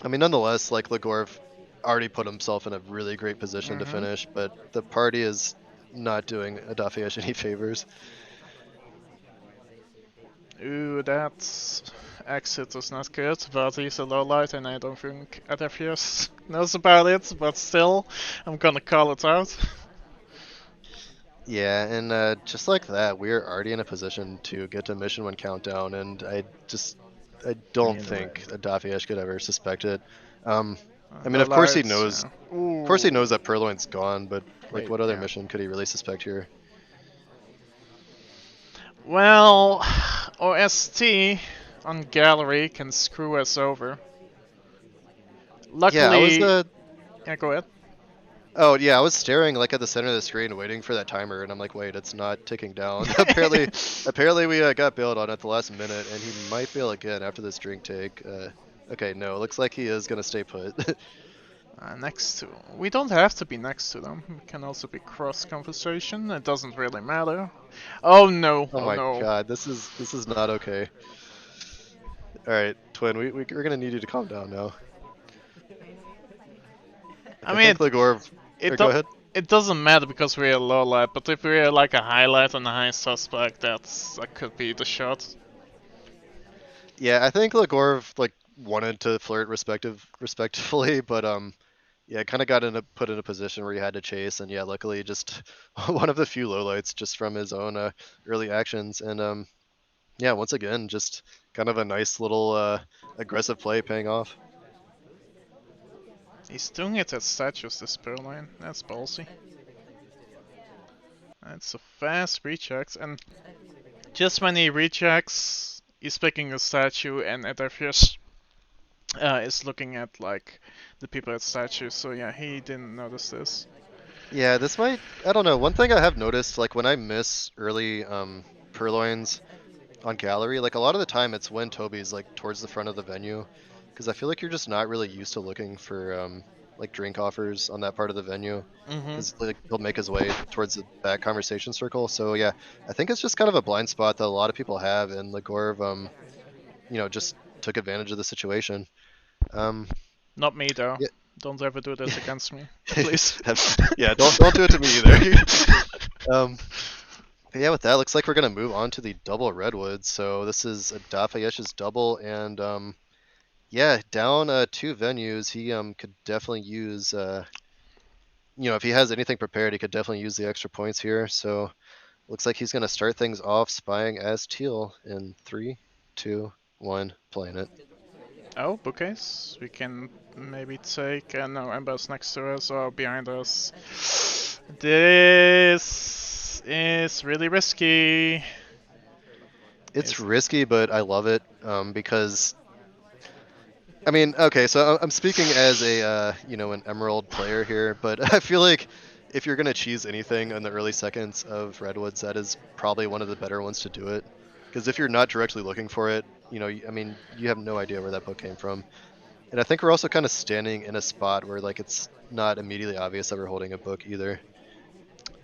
I mean, nonetheless, like Legorv already put himself in a really great position to Mhm. finish, but the party is not doing Adafheyesh any favors. Ooh, that exit is not good, but he's a low light and I don't think Adafheyesh knows about it, but still, I'm gonna call it out. Yeah, and just like that, we are already in a position to get to mission 1 countdown, and I don't Green think red. Adafheyesh could ever suspect it. Um, I mean, The of course he lights. knows. Yeah. Of course he knows Ooh. that Purloin's gone, but like, Wait. what other Yeah. mission could he really suspect here? Well, OST on gallery can screw us over. Yeah, I was Luckily, yeah. Go ahead. Oh yeah, I was staring like at the center of the screen, waiting for that timer, and I'm like, wait, it's not ticking down. Apparently we got bailed on at the last minute, and he might bail again after this drink take. Okay, no, looks like he is gonna stay put. Next to. We don't have to be next to them. We can also be cross conversation. It doesn't really matter. Oh no! Oh Oh my no! god, this is not okay. All right, Twin, we're gonna need you to calm down now. Like, I I mean, think Legorve. it Or go do- ahead. it doesn't matter because we're a low light. But if we're like a highlight and a high suspect, that could be the shot. Yeah, I think Legorve like wanted to flirt respectfully, but yeah, kind of got put in a position where he had to chase, and yeah, luckily just one of the few lowlights just from his own early actions, and yeah, once again, just kind of a nice little aggressive play paying off. He's doing it at statues, this Berlin. That's ballsy. That's a fast rechecks, and just when he rechecks, he's picking a statue, and Adafheyesh is looking at like the people at statues. So yeah, he didn't notice this. Yeah, this might, I don't know. One thing I have noticed, like when I miss early purloins on gallery, like a lot of the time it's when Toby's like towards the front of the venue, because I feel like you're just not really used to looking for like drink offers on that part of the venue, Mm-hmm. because like he'll make his way towards the back conversation circle. So yeah, I think it's just kind of a blind spot that a lot of people have, and Legorv just took advantage of the situation. Um, Not me though. yeah, Don't ever do this against me, please. yeah, don't do it to me either. um, But yeah, with that, looks like we're gonna move on to the double redwood. So this is Adafayesh's double, and yeah, down 2 venues. He could definitely use if he has anything prepared, he could definitely use the extra points here. So looks like he's gonna start things off spying as teal in 3, 2, 1, playing it. Oh, bookcase. We can maybe take. No, Ember's next to us or behind us. This is really risky. It's Is risky, but I love it because I mean, okay, so I'm speaking as a an Emerald player here, but I feel like if you're gonna cheese anything in the early seconds of Redwoods, that is probably one of the better ones to do it. Because if you're not directly looking for it, I mean, you have no idea where that book came from. And I think we're also kind of standing in a spot where like it's not immediately obvious that we're holding a book either.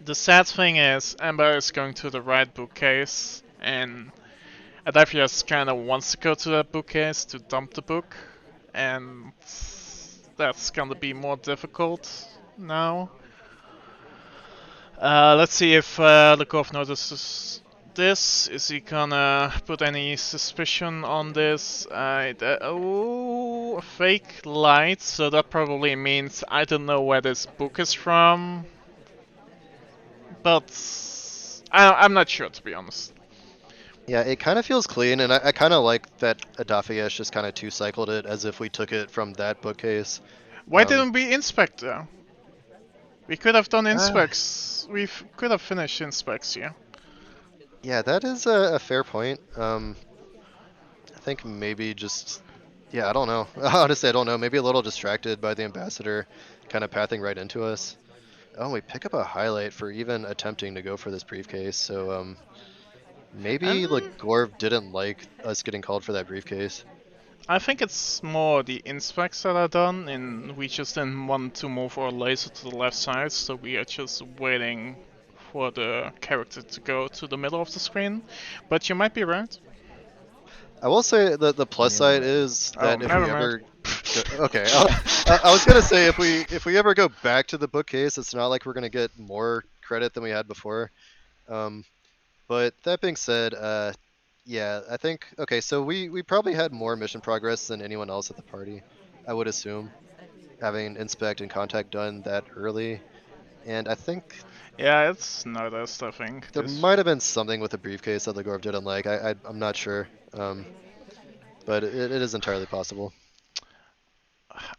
the sad thing is Ember is going to the right bookcase, and Adaphius kind of wants to go to that bookcase to dump the book, and that's gonna be more difficult now. Let's see if Lukov notices this. Is he gonna put any suspicion on this? Oh, a fake light, so that probably means I don't know where this book is from, but I'm not sure to be honest. Yeah, it kind of feels clean, and I kind of like that Adafeyesh just kind of two-cycled it as if we took it from that bookcase. Why Um, didn't we inspect though? We could have done uh, inspects. Could have finished inspects, yeah. yeah, that is a fair point. I think maybe just, yeah, I don't know. Honestly, I don't know. Maybe a little distracted by the ambassador kind of pathing right into us. Oh, we pick up a highlight for even attempting to go for this briefcase. So And maybe Legorv didn't like us getting called for that briefcase. I think it's more the inspects that are done, and we just didn't want to move our laser to the left side, so we are just waiting for the character to go to the middle of the screen. But you might be right. I will say that the plus Green side red. is Oh, that if never we mind. ever go, okay, I was gonna say if we ever go back to the bookcase, it's not like we're gonna get more credit than we had before. Um, But that being said, yeah, I think okay. So we probably had more mission progress than anyone else at the party, I would assume, having inspect and contact done that early. And I think Yeah, it's noticed, I think. There This might have been something with the briefcase that Legorve didn't like. I'm not sure, but it is entirely possible.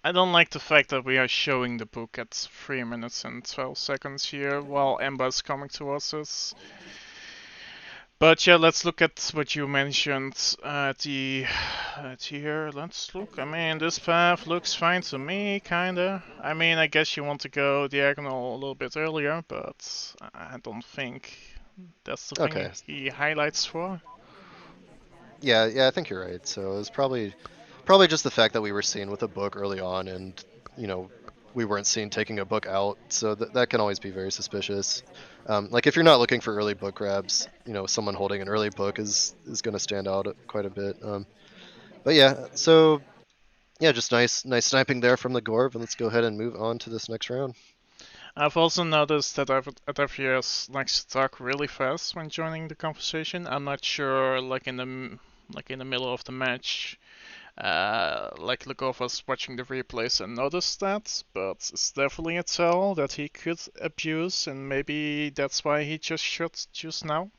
I don't like the fact that we are showing the book at 3 minutes and 12 seconds here while Ember's coming towards us. But yeah, let's look at what you mentioned at here. Let's look. I mean, this path looks fine to me, kinda. I mean, I guess you want to go diagonal a little bit earlier, but I don't think that's the thing Okay. he highlights for. Yeah, I think you're right. So it was probably just the fact that we were seen with a book early on, and you know we weren't seen taking a book out, so that can always be very suspicious. Like if you're not looking for early book grabs, someone holding an early book is going to stand out quite a bit. But yeah, so yeah, just nice sniping there from the Gorv, and let's go ahead and move on to this next round. I've also noticed that Adafheyesh likes to talk really fast when joining the conversation. I'm not sure, like in the middle of the match, like Legorve was watching the replays and noticed that, but it's definitely a tell that he could abuse, and maybe that's why he just shot just now.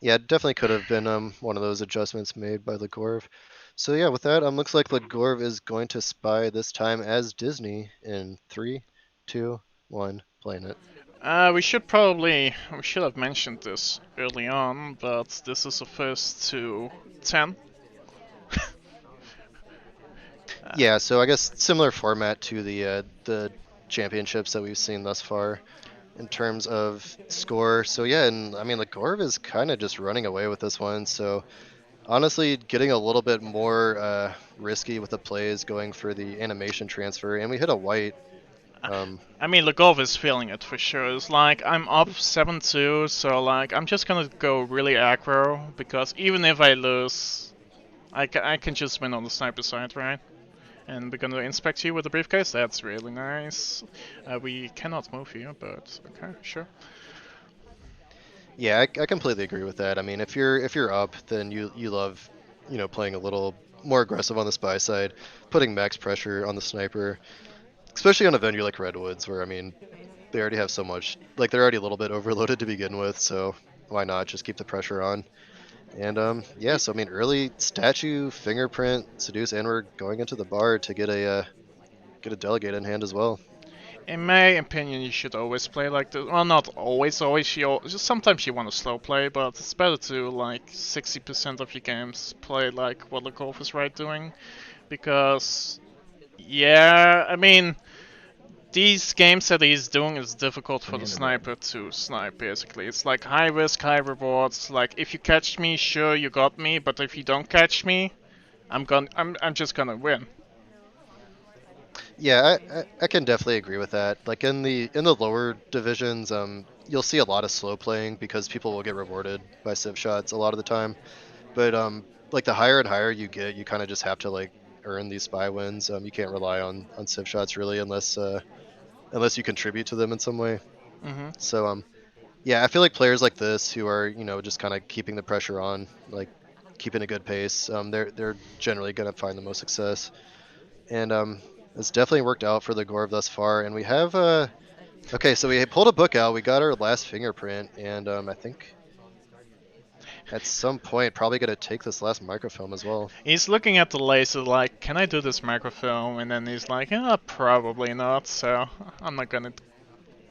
Yeah, it definitely could have been one of those adjustments made by Legorv. So yeah, with that, looks like Legorv is going to spy this time as Disney in 3, 2, 1, playing it. We should have mentioned this early on, but this is the first to 10. uh, Yeah, so I guess similar format to the championships that we've seen thus far in terms of score. So yeah, and I mean Legorv is kind of just running away with this one. So honestly, getting a little bit more risky with the plays, going for the animation transfer, and we hit a white. Um, I mean, Legorve is feeling it for sure. It's like I'm up 7-2, so like I'm just gonna go really aggro because even if I lose, I can just win on the sniper side, right? And we're gonna inspect you with the briefcase. That's really nice. We cannot move here, but okay, sure. Yeah, I completely agree with that. I mean, if you're up, then you love, playing a little more aggressive on the spy side, putting max pressure on the sniper, especially on a venue like Redwoods, where I mean, they already have so much, like they're already a little bit overloaded to begin with, so why not just keep the pressure on? And yeah, I- so I mean, early statue, fingerprint, seduce, and we're going into the bar to get a delegate in hand as well. In my opinion, you should always play like this. Well, not always. Always, just sometimes you want to slow play, but it's better to like 60% of your games play like what Legorve is right doing, because yeah, I mean these games that he's doing is difficult for the sniper to snipe. Basically, it's like high risk, high rewards. Like if you catch me, sure you got me, but if you don't catch me, I'm just gonna win. Yeah, I can definitely agree with that. Like in the lower divisions, you'll see a lot of slow playing because people will get rewarded by civ shots a lot of the time. But like the higher and higher you get, you kind of just have to like earn these spy wins. You can't rely on civ shots really unless you contribute to them in some way. Hmm. So yeah, I feel like players like this who are just kind of keeping the pressure on, like keeping a good pace, they're generally gonna find the most success. And it's definitely worked out for the Gorv thus far. And we have okay, so we pulled a book out. We got our last fingerprint, and I think at some point probably gonna take this last microfilm as well. He's looking at the laser like, can I do this microfilm? And then he's like, probably not. So I'm not gonna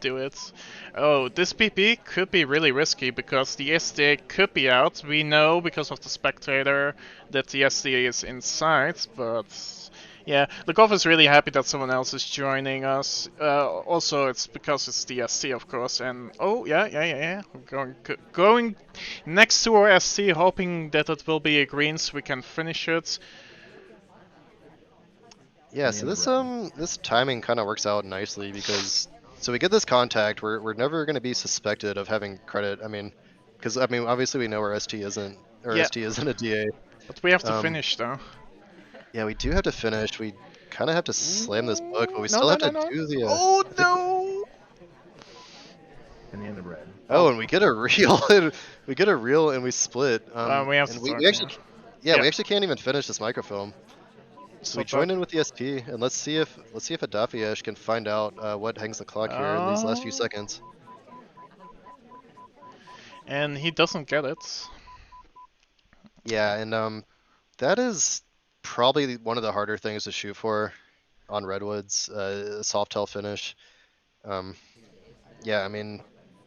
do it. Oh, this PP could be really risky because the SD could be out. We know because of the spectator that the SD is inside, but yeah, Lukov is really happy that someone else is joining us. Also, it's because it's the SC, of course. And oh, yeah. We're going next to our SC, hoping that it will be a green so we can finish it. Yeah, so this timing kind of works out nicely because so we get this contact. We're never gonna be suspected of having credit. I mean, because I mean obviously we know our Yeah, ST isn't a DA. but we have to Um, finish though. yeah, we do have to finish. We kind of have to slam this book, but Ooh, we no, still no, have no, to no. do the. Oh I think. no! Oh, Oh, and we get a reel. And we get a reel, and we split. we have And to we, talk. we Yeah. actually, yeah, Yeah. we actually can't even finish this microfilm. So we So that. join in with the SP, and let's see if Adafheyesh can find out what hangs the clock here in these last few Oh. seconds. And he doesn't get it. Yeah, and that is probably one of the harder things to shoot for on Redwoods, soft tail finish. Um, yeah, I mean,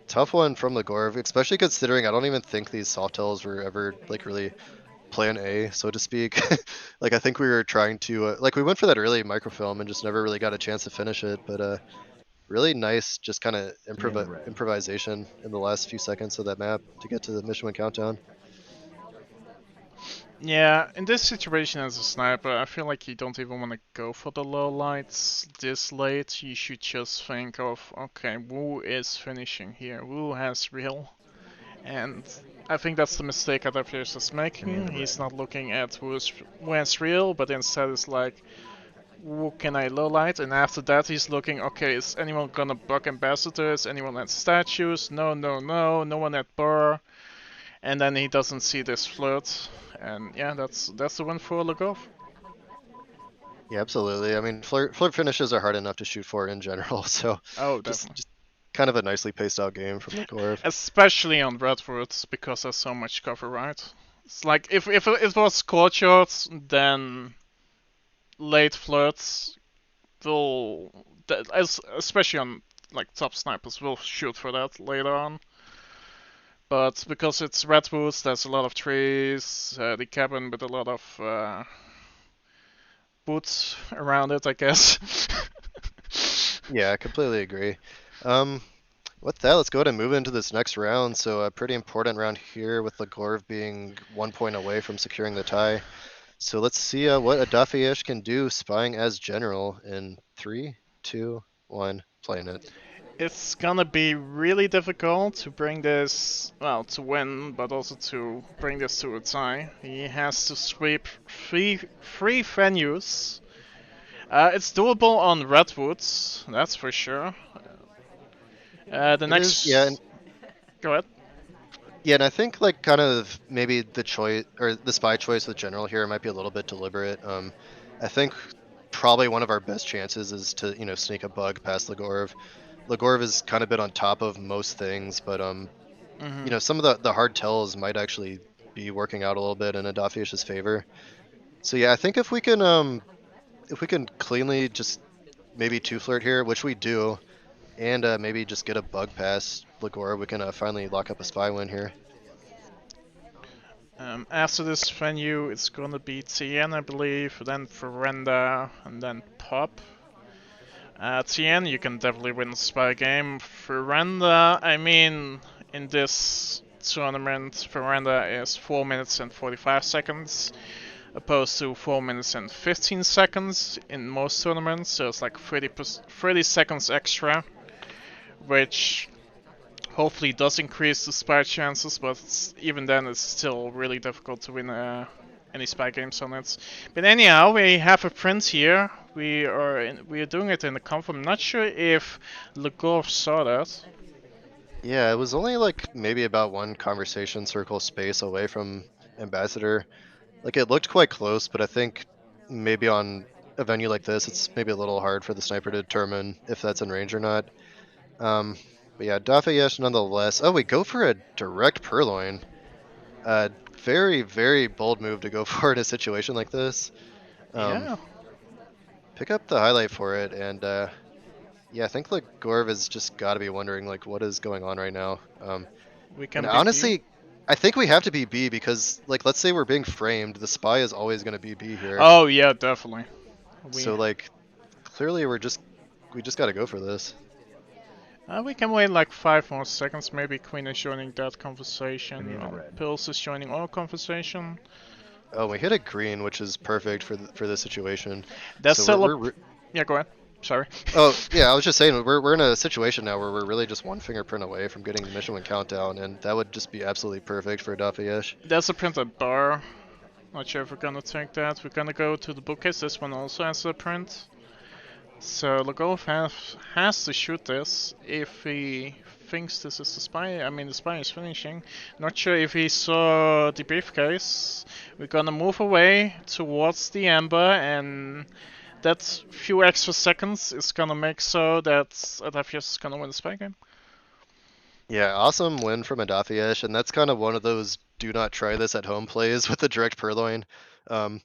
tough one from Legorve, especially considering I don't even think these soft tails were ever like really plan A, so to speak. Like I think we were trying to like we went for that early microfilm and just never really got a chance to finish it, but really nice just kind of improvisation in the last few seconds of that map to get to the mission win countdown. Yeah, in this situation as a sniper, I feel like you don't even want to go for the low lights this late. You should just think of, okay, Wu is finishing here. Wu has real. And I think that's the mistake Adafheyesh is making. He's not looking at Wu has real, but instead is like, Wu can I low light? And after that he's looking, okay, is anyone gonna bug ambassadors? Anyone at statues? No, no, no. No one at bar. And then he doesn't see this flirt, and yeah, that's the win for Legorve. Yeah, absolutely. I mean, flirt finishes are hard enough to shoot for in general, so Oh, just definitely. just kind of a nicely paced out game from Legorve. Especially on Redwoods because there's so much cover, right? It's like if it was court shots, then late flirts will, especially on like top snipers, will shoot for that later on. But because it's Redwoods, there's a lot of trees, the cabin with a lot of boots around it, I guess. Yeah, I completely agree. Um, with that, let's go ahead and move into this next round. So a pretty important round here with Legorve being 1 point away from securing the tie. So let's see what Adafheyesh can do spying as general in 3, 2, 1, playing it. It's gonna be really difficult to bring this, well, to win, but also to bring this to a tie. He has to sweep three venues. It's doable on Redwoods, that's for sure. The It is, yeah, next, go ahead. yeah, and I think like kind of maybe the choice or the spy choice with general here might be a little bit deliberate. I think probably one of our best chances is to sneak a bug past Legorve. Legorve has kind of been on top of most things, but Hmm. some of the hard tells might actually be working out a little bit in Adafheyesh's favor. So yeah, I think if we can cleanly just maybe two flirt here, which we do, and maybe just get a bug past Legorve, we can finally lock up a spy win here. After this venue, it's gonna be Tien, I believe, then Veranda, and then Pop. Tien, you can definitely win the spy game. Veranda, I mean, in this tournament, Veranda is 4 minutes and 45 seconds, opposed to 4 minutes and 15 seconds in most tournaments, so it's like 30 seconds extra, which hopefully does increase the spy chances, but even then it's still really difficult to win any spy games on it. But anyhow, we have a print here. We are doing it in the conf. I'm not sure if Legorve saw that. Yeah, it was only like maybe about one conversation circle space away from Ambassador. Like it looked quite close, but I think maybe on a venue like this, it's maybe a little hard for the sniper to determine if that's in range or not. Um, but yeah, Dafeyesh nonetheless. Oh, we go for a direct purloin. Very, very bold move to go for in a situation like this. Um, Yeah, pick up the highlight for it, and yeah, I think like Gorv has just got to be wondering like what is going on right now. we And can be B. honestly, I think we have to be B because like let's say we're being framed, the spy is always going to be B here. Oh yeah, definitely. We So like clearly we just got to go for this. we can wait like 5 more seconds. Maybe Queen is joining that conversation. Pulse is joining our conversation. Oh, we hit a green, which is perfect for this situation. That's So we're still a. we're Yeah, go ahead. Sorry. oh yeah, I was just saying we're in a situation now where we're really just one fingerprint away from getting the mission win countdown, and that would just be absolutely perfect for Dafayesh. There's a printed bar. Not sure if we're gonna take that. We're gonna go to the bookcase. This one also has a print. So Legorve has to shoot this if he thinks this is the spy. I mean, the spy is finishing. Not sure if he saw the briefcase. We're gonna move away towards the amber, and that few extra seconds is gonna make so that Adafheyesh is gonna win the spy game. Yeah, awesome win from Adafheyesh, and that's kind of one of those do not try this at home plays with the direct purloin. Um,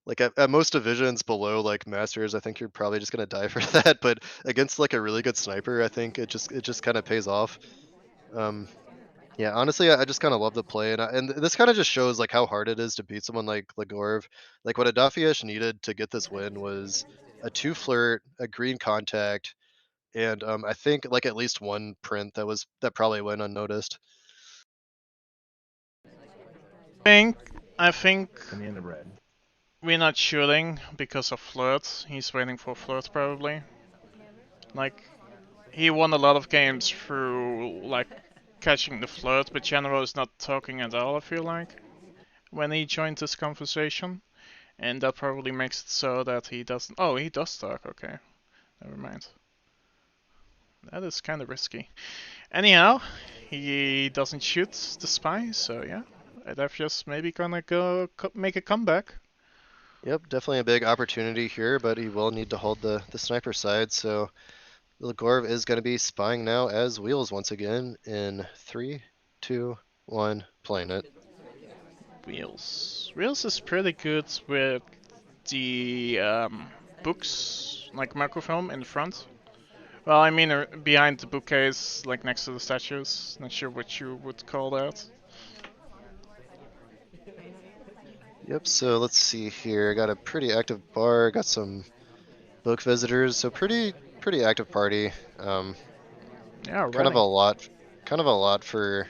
like at most divisions below like masters, I think you're probably just gonna die for that. But against like a really good sniper, I think it just kind of pays off. Um, yeah, honestly, I just kind of love the play, and this kind of just shows like how hard it is to beat someone like Legorve. Like what Adafheyesh needed to get this win was a two flirt, a green contact, and I think like at least one print that probably went unnoticed. think I think we're not shooting because of flirt. He's waiting for flirt probably. Like he won a lot of games through like catching the flirt, but General is not talking at all. I feel like when he joined this conversation, and that probably makes it so that he doesn't. Oh, he does talk. Okay, never mind. That is kind of risky. Anyhow, he doesn't shoot the spy, so yeah, I'd just maybe gonna go make a comeback. Yep, definitely a big opportunity here, but he will need to hold the sniper side. So Legorv is going to be spying now as Wheels once again in 3, 2, 1, playing it. Wheels is pretty good with the books, like microfilm in front. Well, I mean behind the bookcase, like next to the statues. Not sure what you would call that. Yep, so let's see here. Got a pretty active bar, got some book visitors, so pretty active party. Yeah, Kind of already. a lot, kind of a lot for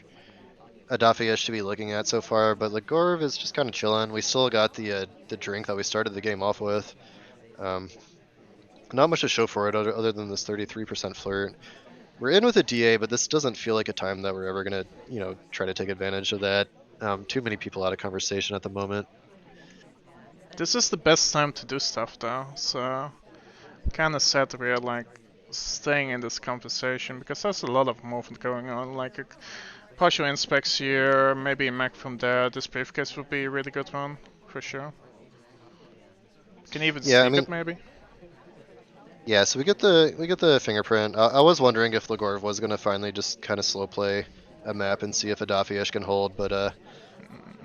Adafheyesh to be looking at so far, but Legorv is just kind of chilling. We still got the drink that we started the game off with. Um, Not much to show for it other than this 33% flirt. We're in with a DA, but this doesn't feel like a time that we're ever gonna, try to take advantage of that. Too many people out of conversation at the moment. This is the best time to do stuff though, so kind of sad that we're like staying in this conversation because there's a lot of movement going on. Like a partial inspects here, maybe a Mac from there. This briefcase would be a really good one for sure. Can even Yeah, I sneak mean, it maybe. yeah. So we get the fingerprint. I was wondering if Legorv was gonna finally just kind of slow play a map and see if Adafheyesh can hold, but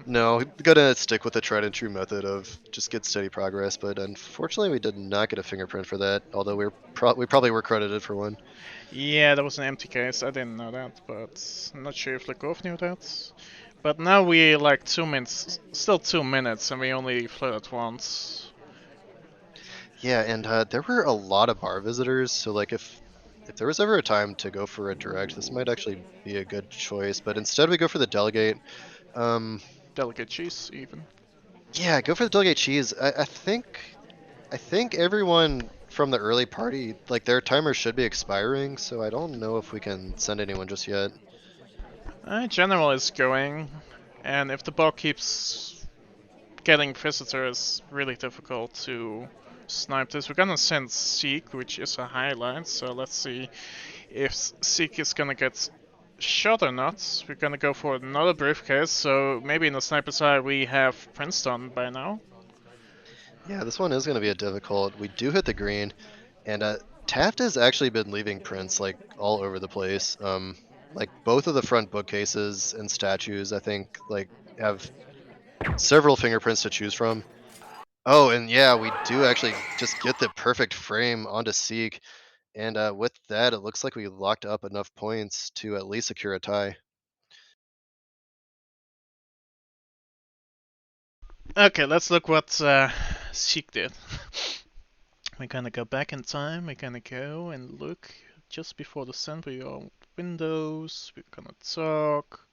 no, gonna stick with the tried and true method of just get steady progress. But unfortunately, we did not get a fingerprint for that. Although we probably were credited for one. Yeah, that was an empty case. I didn't know that, but I'm not sure if Legorve knew that. But now we like 2 minutes, still 2 minutes, and we only flirted once. Yeah, and there were a lot of bar visitors, so like if there was ever a time to go for a direct, this might actually be a good choice. But instead, we go for the delegate. Um, Delicate cheese, even. yeah, go for the delegate cheese. I think everyone from the early party, like their timer should be expiring, so I don't know if we can send anyone just yet. General is going, and if the ball keeps getting visitors, really difficult to snipe this. We're gonna send Seek, which is a highlight, so let's see if Seek is gonna get shot or not. We're gonna go for another briefcase, so maybe in the sniper's eye we have Princeton by now. Yeah, this one is going to be a difficult. We do hit the green, and Taft has actually been leaving prints like all over the place. Like both of the front bookcases and statues, I think, like have several fingerprints to choose from. Oh, and yeah, we do actually just get the perfect frame onto Seek, and with that, it looks like we locked up enough points to at least secure a tie. Okay, let's look what Seek did. We're gonna go back in time, we're gonna go and look just before the sun, we are windows, we're gonna talk.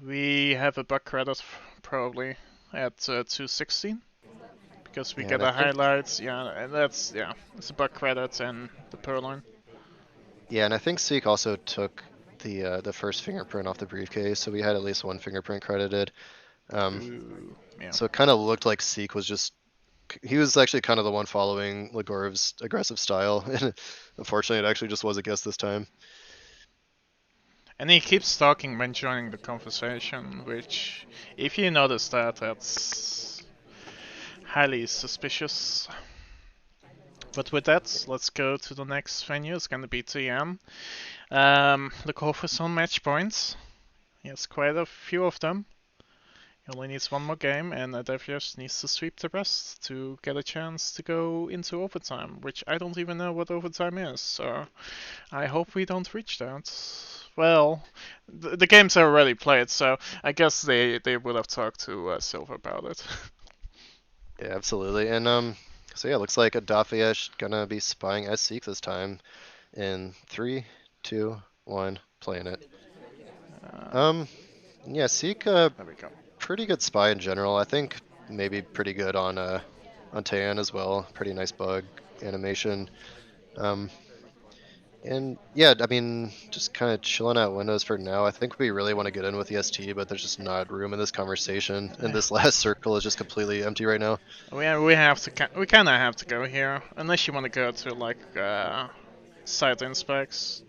We have a bug credit probably at 216 because we Yeah, get and I the think highlights. Yeah, and that's yeah, it's a bug credit and the purloin. yeah, and I think Seek also took the first fingerprint off the briefcase, so we had at least one fingerprint credited. Um, Ooh, yeah. so it kind of looked like Seek was just he was actually kind of the one following Legorev's aggressive style, and unfortunately, it actually just was a guess this time. And he keeps talking when joining the conversation, which, if you notice that, that's highly suspicious. But with that, let's go to the next venue. It's gonna be TM. Look over some match points. He has quite a few of them. He only needs one more game, and Adafheyesh needs to sweep the rest to get a chance to go into overtime, which I don't even know what overtime is, so I hope we don't reach that. Well, the games are already played, so I guess they would have talked to Silver about it. Yeah, absolutely. And so yeah, looks like Adafheyesh gonna be spying as Seek this time in 3, 2, 1, playing it. Uh, Um, yeah, Seek there we go. pretty good spy in general. I think maybe pretty good on Taeyan as well. Pretty nice bug animation. Um, and yeah, I mean, just kind of chilling out windows for now. I think we really want to get in with the ST, but there's just not room in this conversation. And this last circle is just completely empty right now. We have to we kind of have to go here, unless you want to go to like site inspects.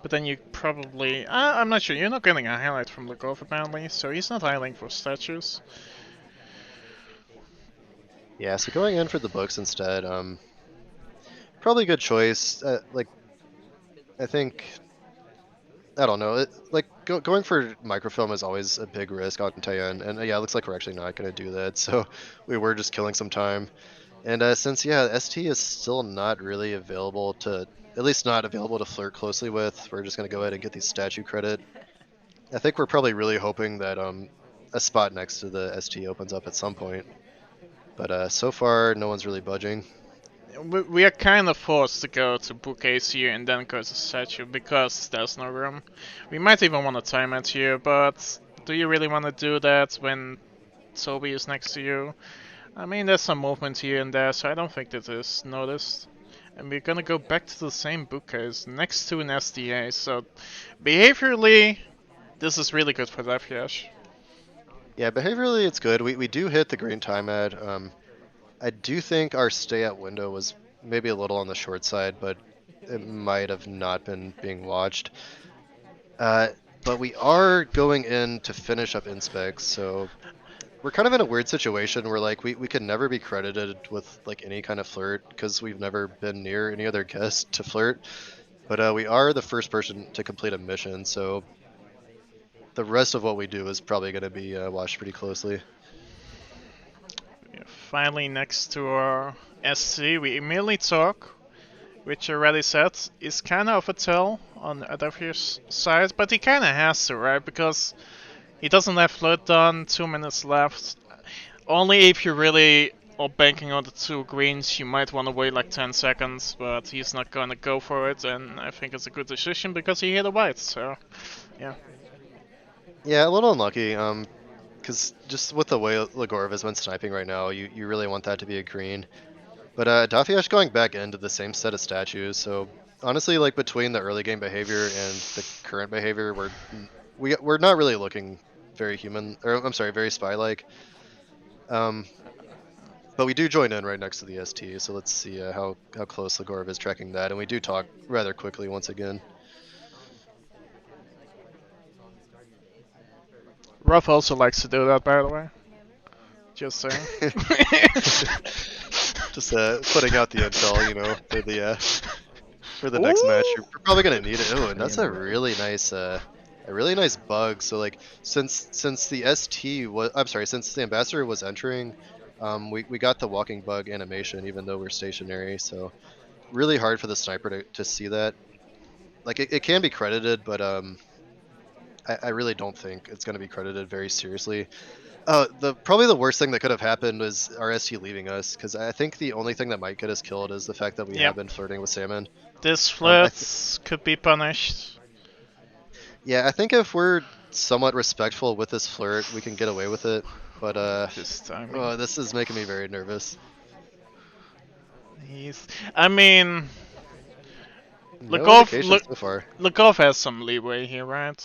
But then you probably I'm not sure. You're not getting a highlight from Legorve apparently, so he's not highlighting for statues. Yeah, so going in for the books instead. Probably a good choice. Like I think I don't know. Like going for microfilm is always a big risk on Taeyan, and yeah, it looks like we're actually not going to do that. So we were just killing some time. And since yeah, ST is still not really available to, at least not available to flirt closely with, we're just going to go ahead and get the statue credit. I think we're probably really hoping that a spot next to the ST opens up at some point. But so far, no one's really budging. We are kind of forced to go to bookcase here and then go to statue because there's no room. We might even want to time it here, but do you really want to do that when Toby is next to you? I mean, there's some movement here and there, so I don't think that is noticed. And we're gonna go back to the same bookcase next to an SDA, so behaviorally, this is really good for Adafheyesh. Yeah, behaviorally it's good. We do hit the green time ad. I do think our stay at window was maybe a little on the short side, but it might have not been being watched. Uh, but we are going in to finish up inspects, so we're kind of in a weird situation where like we can never be credited with like any kind of flirt because we've never been near any other guest to flirt. But we are the first person to complete a mission, so the rest of what we do is probably going to be watched pretty closely. Finally, next to our SC, we immediately talk, which already said is kind of a tell on Adafir's side, but he kind of has to, right? Because he doesn't have flirt done, 2 minutes left. Only if you really are banking on the two greens, you might want to wait like 10 seconds, but he's not gonna go for it, and I think it's a good decision because he hit a white, so yeah. Yeah, a little unlucky. Because just with the way Legorve has been sniping right now, you really want that to be a green. But Adafheyesh going back into the same set of statues, so honestly, like between the early game behavior and the current behavior, we're not really looking very human, or I'm sorry, very spy-like. Um, but we do join in right next to the ST, so let's see how close Legorve is tracking that, and we do talk rather quickly once again. Ruff also likes to do that, by the way. Just saying. Just putting out the intel, for the next match. Ooh! You're probably gonna need it. Oh, and that's Yeah. a really nice bug. So like since the ST was, I'm sorry, since the ambassador was entering, we got the walking bug animation even though we're stationary. So really hard for the sniper to see that. Like it can be credited, but I really don't think it's gonna be credited very seriously. The probably the worst thing that could have happened was our ST leaving us, because I think the only thing that might get us killed is the fact that we have Yep. been flirting with Salmon. This I flirt could be punished. Yeah, I think if we're somewhat respectful with this flirt, we can get away with it. But This timing. oh, this is making me very nervous. He's. I mean, No Legorve. indication so far. Legorve has some leeway here, right?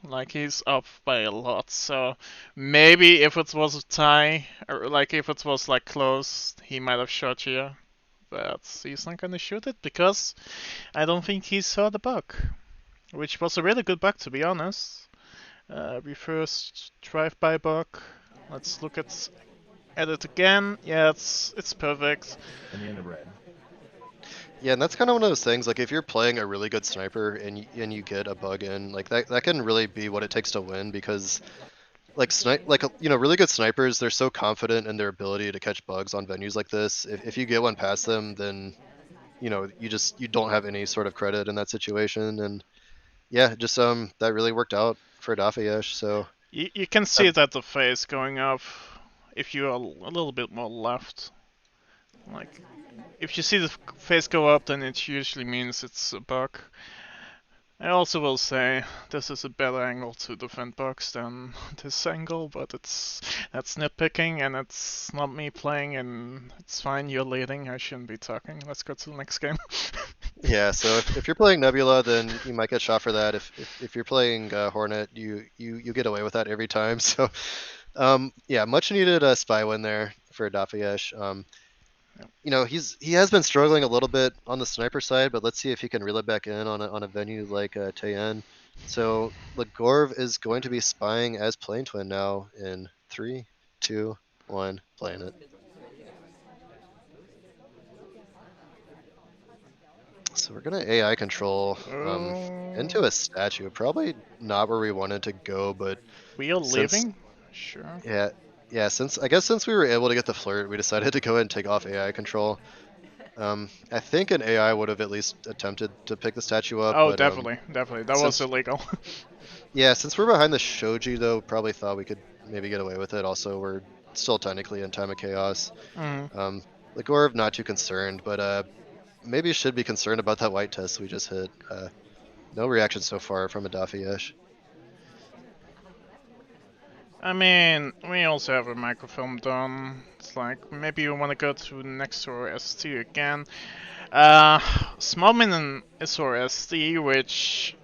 Like he's up by a lot, so maybe if it was a tie, or like if it was like close, he might have shot you. But he's not gonna shoot it because I don't think he saw the bug. which was a really good bug to be honest. Reverse drive-by bug. Let's look at it again. Yeah, it's perfect. Yeah, and that's kind of one of those things. Like if you're playing a really good sniper and you get a bug in, like that can really be what it takes to win because really good snipers, they're so confident in their ability to catch bugs on venues like this. If you get one past them, then you don't have any sort of credit in that situation. And yeah, just that really worked out for Adafheyesh. So You can see uh, it at the face going up if you're a little bit more left. Like, if you see the face go up, then it usually means it's a bug. I also will say this is a better angle to defend bugs than this angle, but that's nitpicking and it's not me playing and it's fine, you're leading, I shouldn't be talking. Let's go to the next game. yeah, so if you're playing Nebula, then you might get shot for that. If you're playing Hornet, you get away with that every time. So yeah, much needed spy win there for Adafheyesh. He has been struggling a little bit on the sniper side, but let's see if he can reel it back in on a venue like Tayen. So Legorve is going to be spying as Plane Twin now in 3, 2, 1, playing it. So we're gonna AI control into Oh, a statue. Probably not where we wanted to go, but we are since leaving? Sure. yeah yeah since we were able to get the flirt, we decided to go ahead and take off AI control. I think an AI would have at least attempted to pick the statue up, Oh, but definitely. That was since illegal. since we're behind the shoji though, probably thought we could maybe get away with it. Also, we're still technically in time of chaos. Mm. Um, Legorv not too concerned, but maybe should be concerned about that white test we just hit. No reaction so far from Adafheyesh. I mean, we also have a microfilm done. It's like maybe you want to go to next to ST again. Small Minion is for SD, which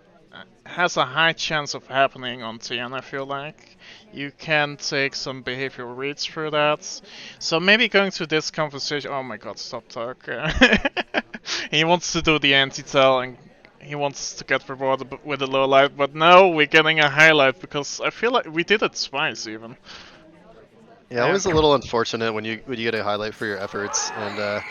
has a high chance of happening on TN, I feel like. You can take some behavioral reads through that. So maybe going to this conversation. Oh my god, stop talk. He wants to do the anti-tell and he wants to get rewarded with a low light, but no, we're getting a highlight because I feel like we did it twice even. Yeah, And always a little unfortunate when you get a highlight for your efforts and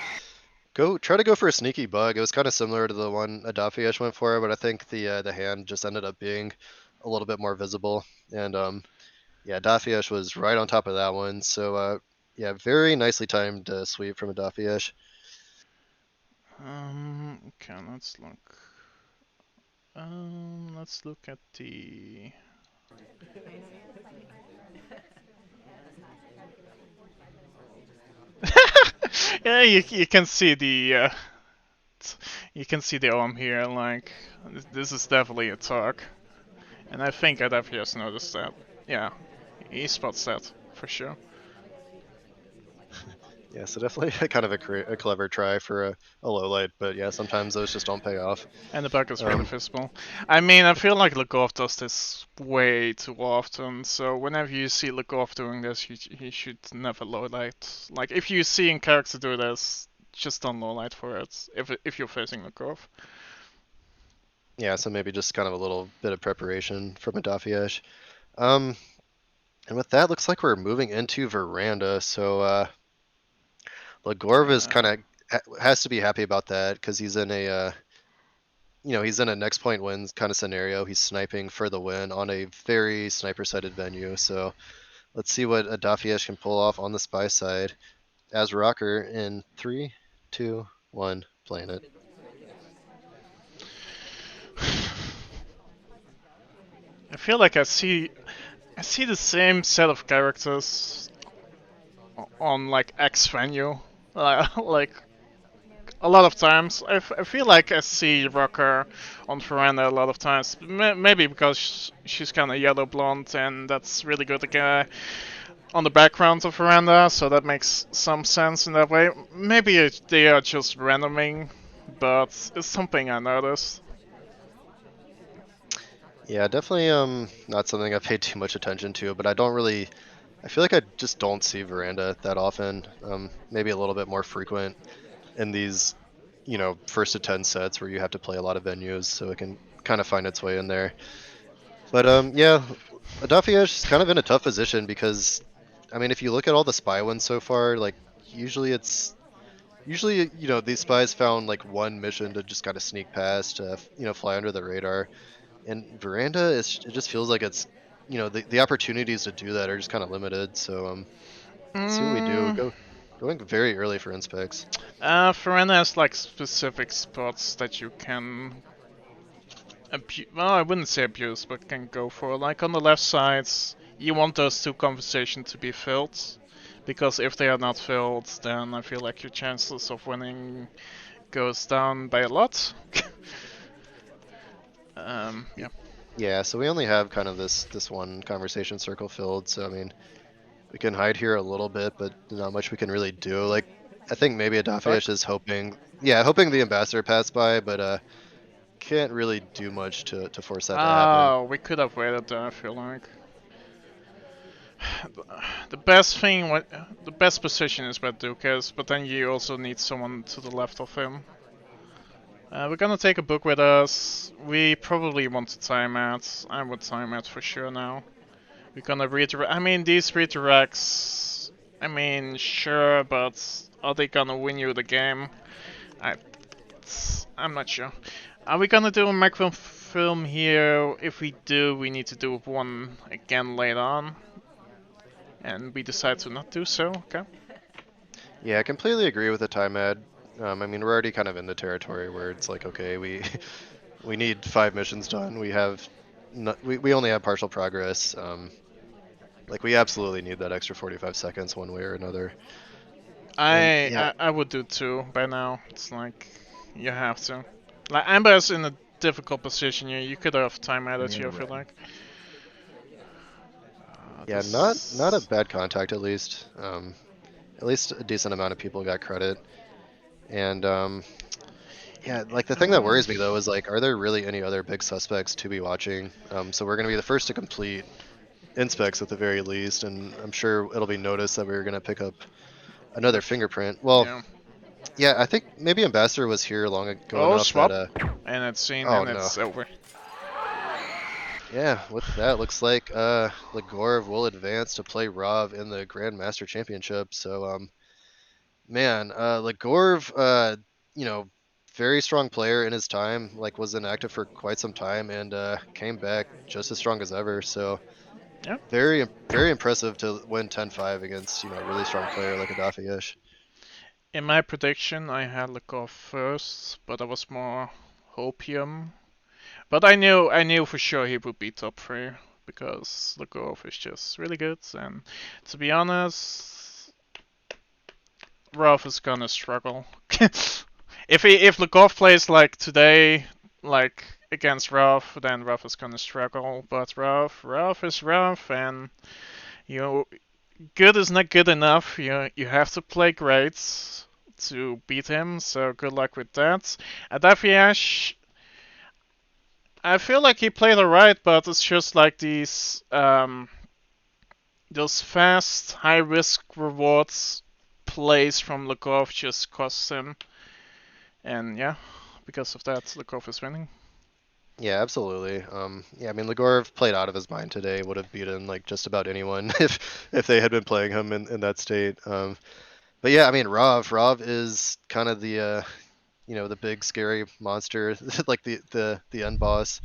go for a sneaky bug. It was kind of similar to the one Adafheyesh went for, but I think the hand just ended up being a little bit more visible. And yeah, Adafheyesh was right on top of that one. So yeah, very nicely timed sweep from Adafheyesh. okay, let's look. Let's look at the. Yeah, you can see the arm here. Like this is definitely a talk, and I think Adafheyesh has noticed that. Yeah, he spots that for sure. Yeah, so definitely kind of a clever try for a low light, but yeah, sometimes those just don't pay off. And the bug is really Um, visible. I mean, I feel like Legorve does this way too often. So whenever you see Legorve doing this, he should never low light. Like if you see in character do this, just don't low light for it. If you're facing Legorve. yeah, so maybe just kind of a little bit of preparation from Adafheyesh. Um, and with that, looks like we're moving into Veranda. So Legorv is Uh, kind of has to be happy about that because he's in a he's in a next point wins kind of scenario. He's sniping for the win on a very sniper sided venue. So let's see what Adafheyesh can pull off on the spy side as Rocker in 3, 2, 1, playing it. I feel like I see the same set of characters on like X venue, like a lot of times. I feel like I see Rocker on Veranda a lot of times. Maybe because she's kind of yellow blonde and that's really good on the background of Veranda, so that makes some sense in that way. Maybe they are just randoming, but it's something I noticed. Yeah, definitely not something I paid too much attention to, but I feel like I just don't see Veranda that often. Maybe a little bit more frequent in these, first to 10 sets where you have to play a lot of venues, so it can kind of find its way in there. But yeah, Adafheyesh is kind of in a tough position because, I mean, if you look at all the spy ones so far, like usually it's usually these spies found like one mission to just kind of sneak past, fly under the radar. And Veranda is it just feels like it's the opportunities to do that are just kind of limited. So see what we do. Mm, Going very early for inspects. Farena has like specific spots that you can abuse. Well, I wouldn't say abuse, but can go for. Like on the left sides, you want those two conversations to be filled, because if they are not filled, then I feel like your chances of winning goes down by a lot. Yeah. Yeah, so we only have kind of this one conversation circle filled. So I mean, we can hide here a little bit, but not much we can really do. Like I think maybe Adafheyesh Duck. is hoping the ambassador passed by, but can't really do much to force that to happen. Oh, we could have waited there, I feel like. The best thing, the best position is where Duke is, but then you also need someone to the left of him. We're gonna take a book with us. We probably want to time out. I would time out for sure now. We're gonna redirect. I mean, these redirects. I mean, sure, but are they gonna win you the game? I, I'm not sure. Are we gonna do a macro film here? If we do, we need to do one again later on. And we decide to not do so, okay? Yeah, I completely agree with the time ad. I mean, we're already kind of in the territory where it's like, okay, we we need 5 missions done. We only have partial progress. Like we absolutely need that extra 45 seconds one way or another. And I, yeah, I I would do too by now. It's like you have to. Like Amber's in a difficult position here. You could have time added here, I feel like. yeah, not a This. bad contact at least. At least a decent amount of people got credit. And yeah, like the thing that Um, worries me though is like, are there really any other big suspects to be watching? So we're gonna be the first to complete inspects at the very least, and I'm sure it'll be noticed that we're gonna pick up another fingerprint. Well, yeah. yeah, I think maybe Ambassador was here long ago Oh, enough that swap. And it's seen oh and no. it's over. Yeah, with that looks like Legorve will advance to play Rov in the Grandmaster Championship. So man, Legorve you know, very strong player in his time, like was inactive for quite some time and came back just as strong as ever. So Yeah. very impressive to win 10-5 against, a really strong player like Adafheyesh. In my prediction, I had Legorve first, but I was more hopium. But I knew for sure he would be top three because Legorve is just really good. And to be honest, Ralph is gonna struggle. If Legorve plays like today, like against Ralph, then Ralph is gonna struggle. But Ralph is Ralph, and you know, good is not good enough. You have to play great to beat him. So good luck with that. Adafheyesh, I feel like he played alright, but it's just like those fast, high risk rewards plays from Legorve just cost him. And yeah, because of that, Legorve is winning. Yeah, absolutely. Yeah, I mean, Legorov played out of his mind today. Would have beaten like just about anyone if they had been playing him in that state. But yeah, I mean, Rov is kind of the big scary monster, like the end boss.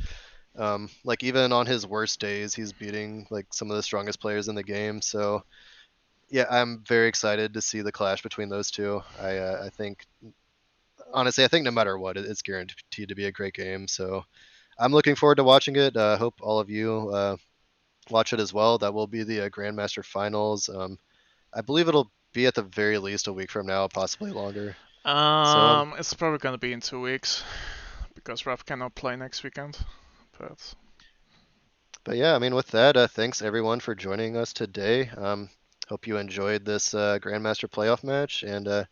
Like even on his worst days, he's beating like some of the strongest players in the game. So yeah, I'm very excited to see the clash between those two. I think honestly, I think no matter what, it's guaranteed to be a great game. So I'm looking forward to watching it. Hope all of you watch it as well. That will be the Grandmaster Finals. I believe it'll be at the very least a week from now, possibly longer. So, It's probably gonna be in 2 weeks because Ralph cannot play next weekend. But but yeah, I mean, with that, thanks everyone for joining us today. Hope you enjoyed this Grandmaster playoff match, and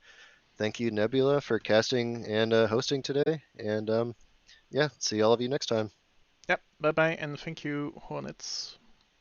thank you, Nebula, for casting and hosting today. And yeah, see all of you next time. yep, bye bye and thank you, Hornets.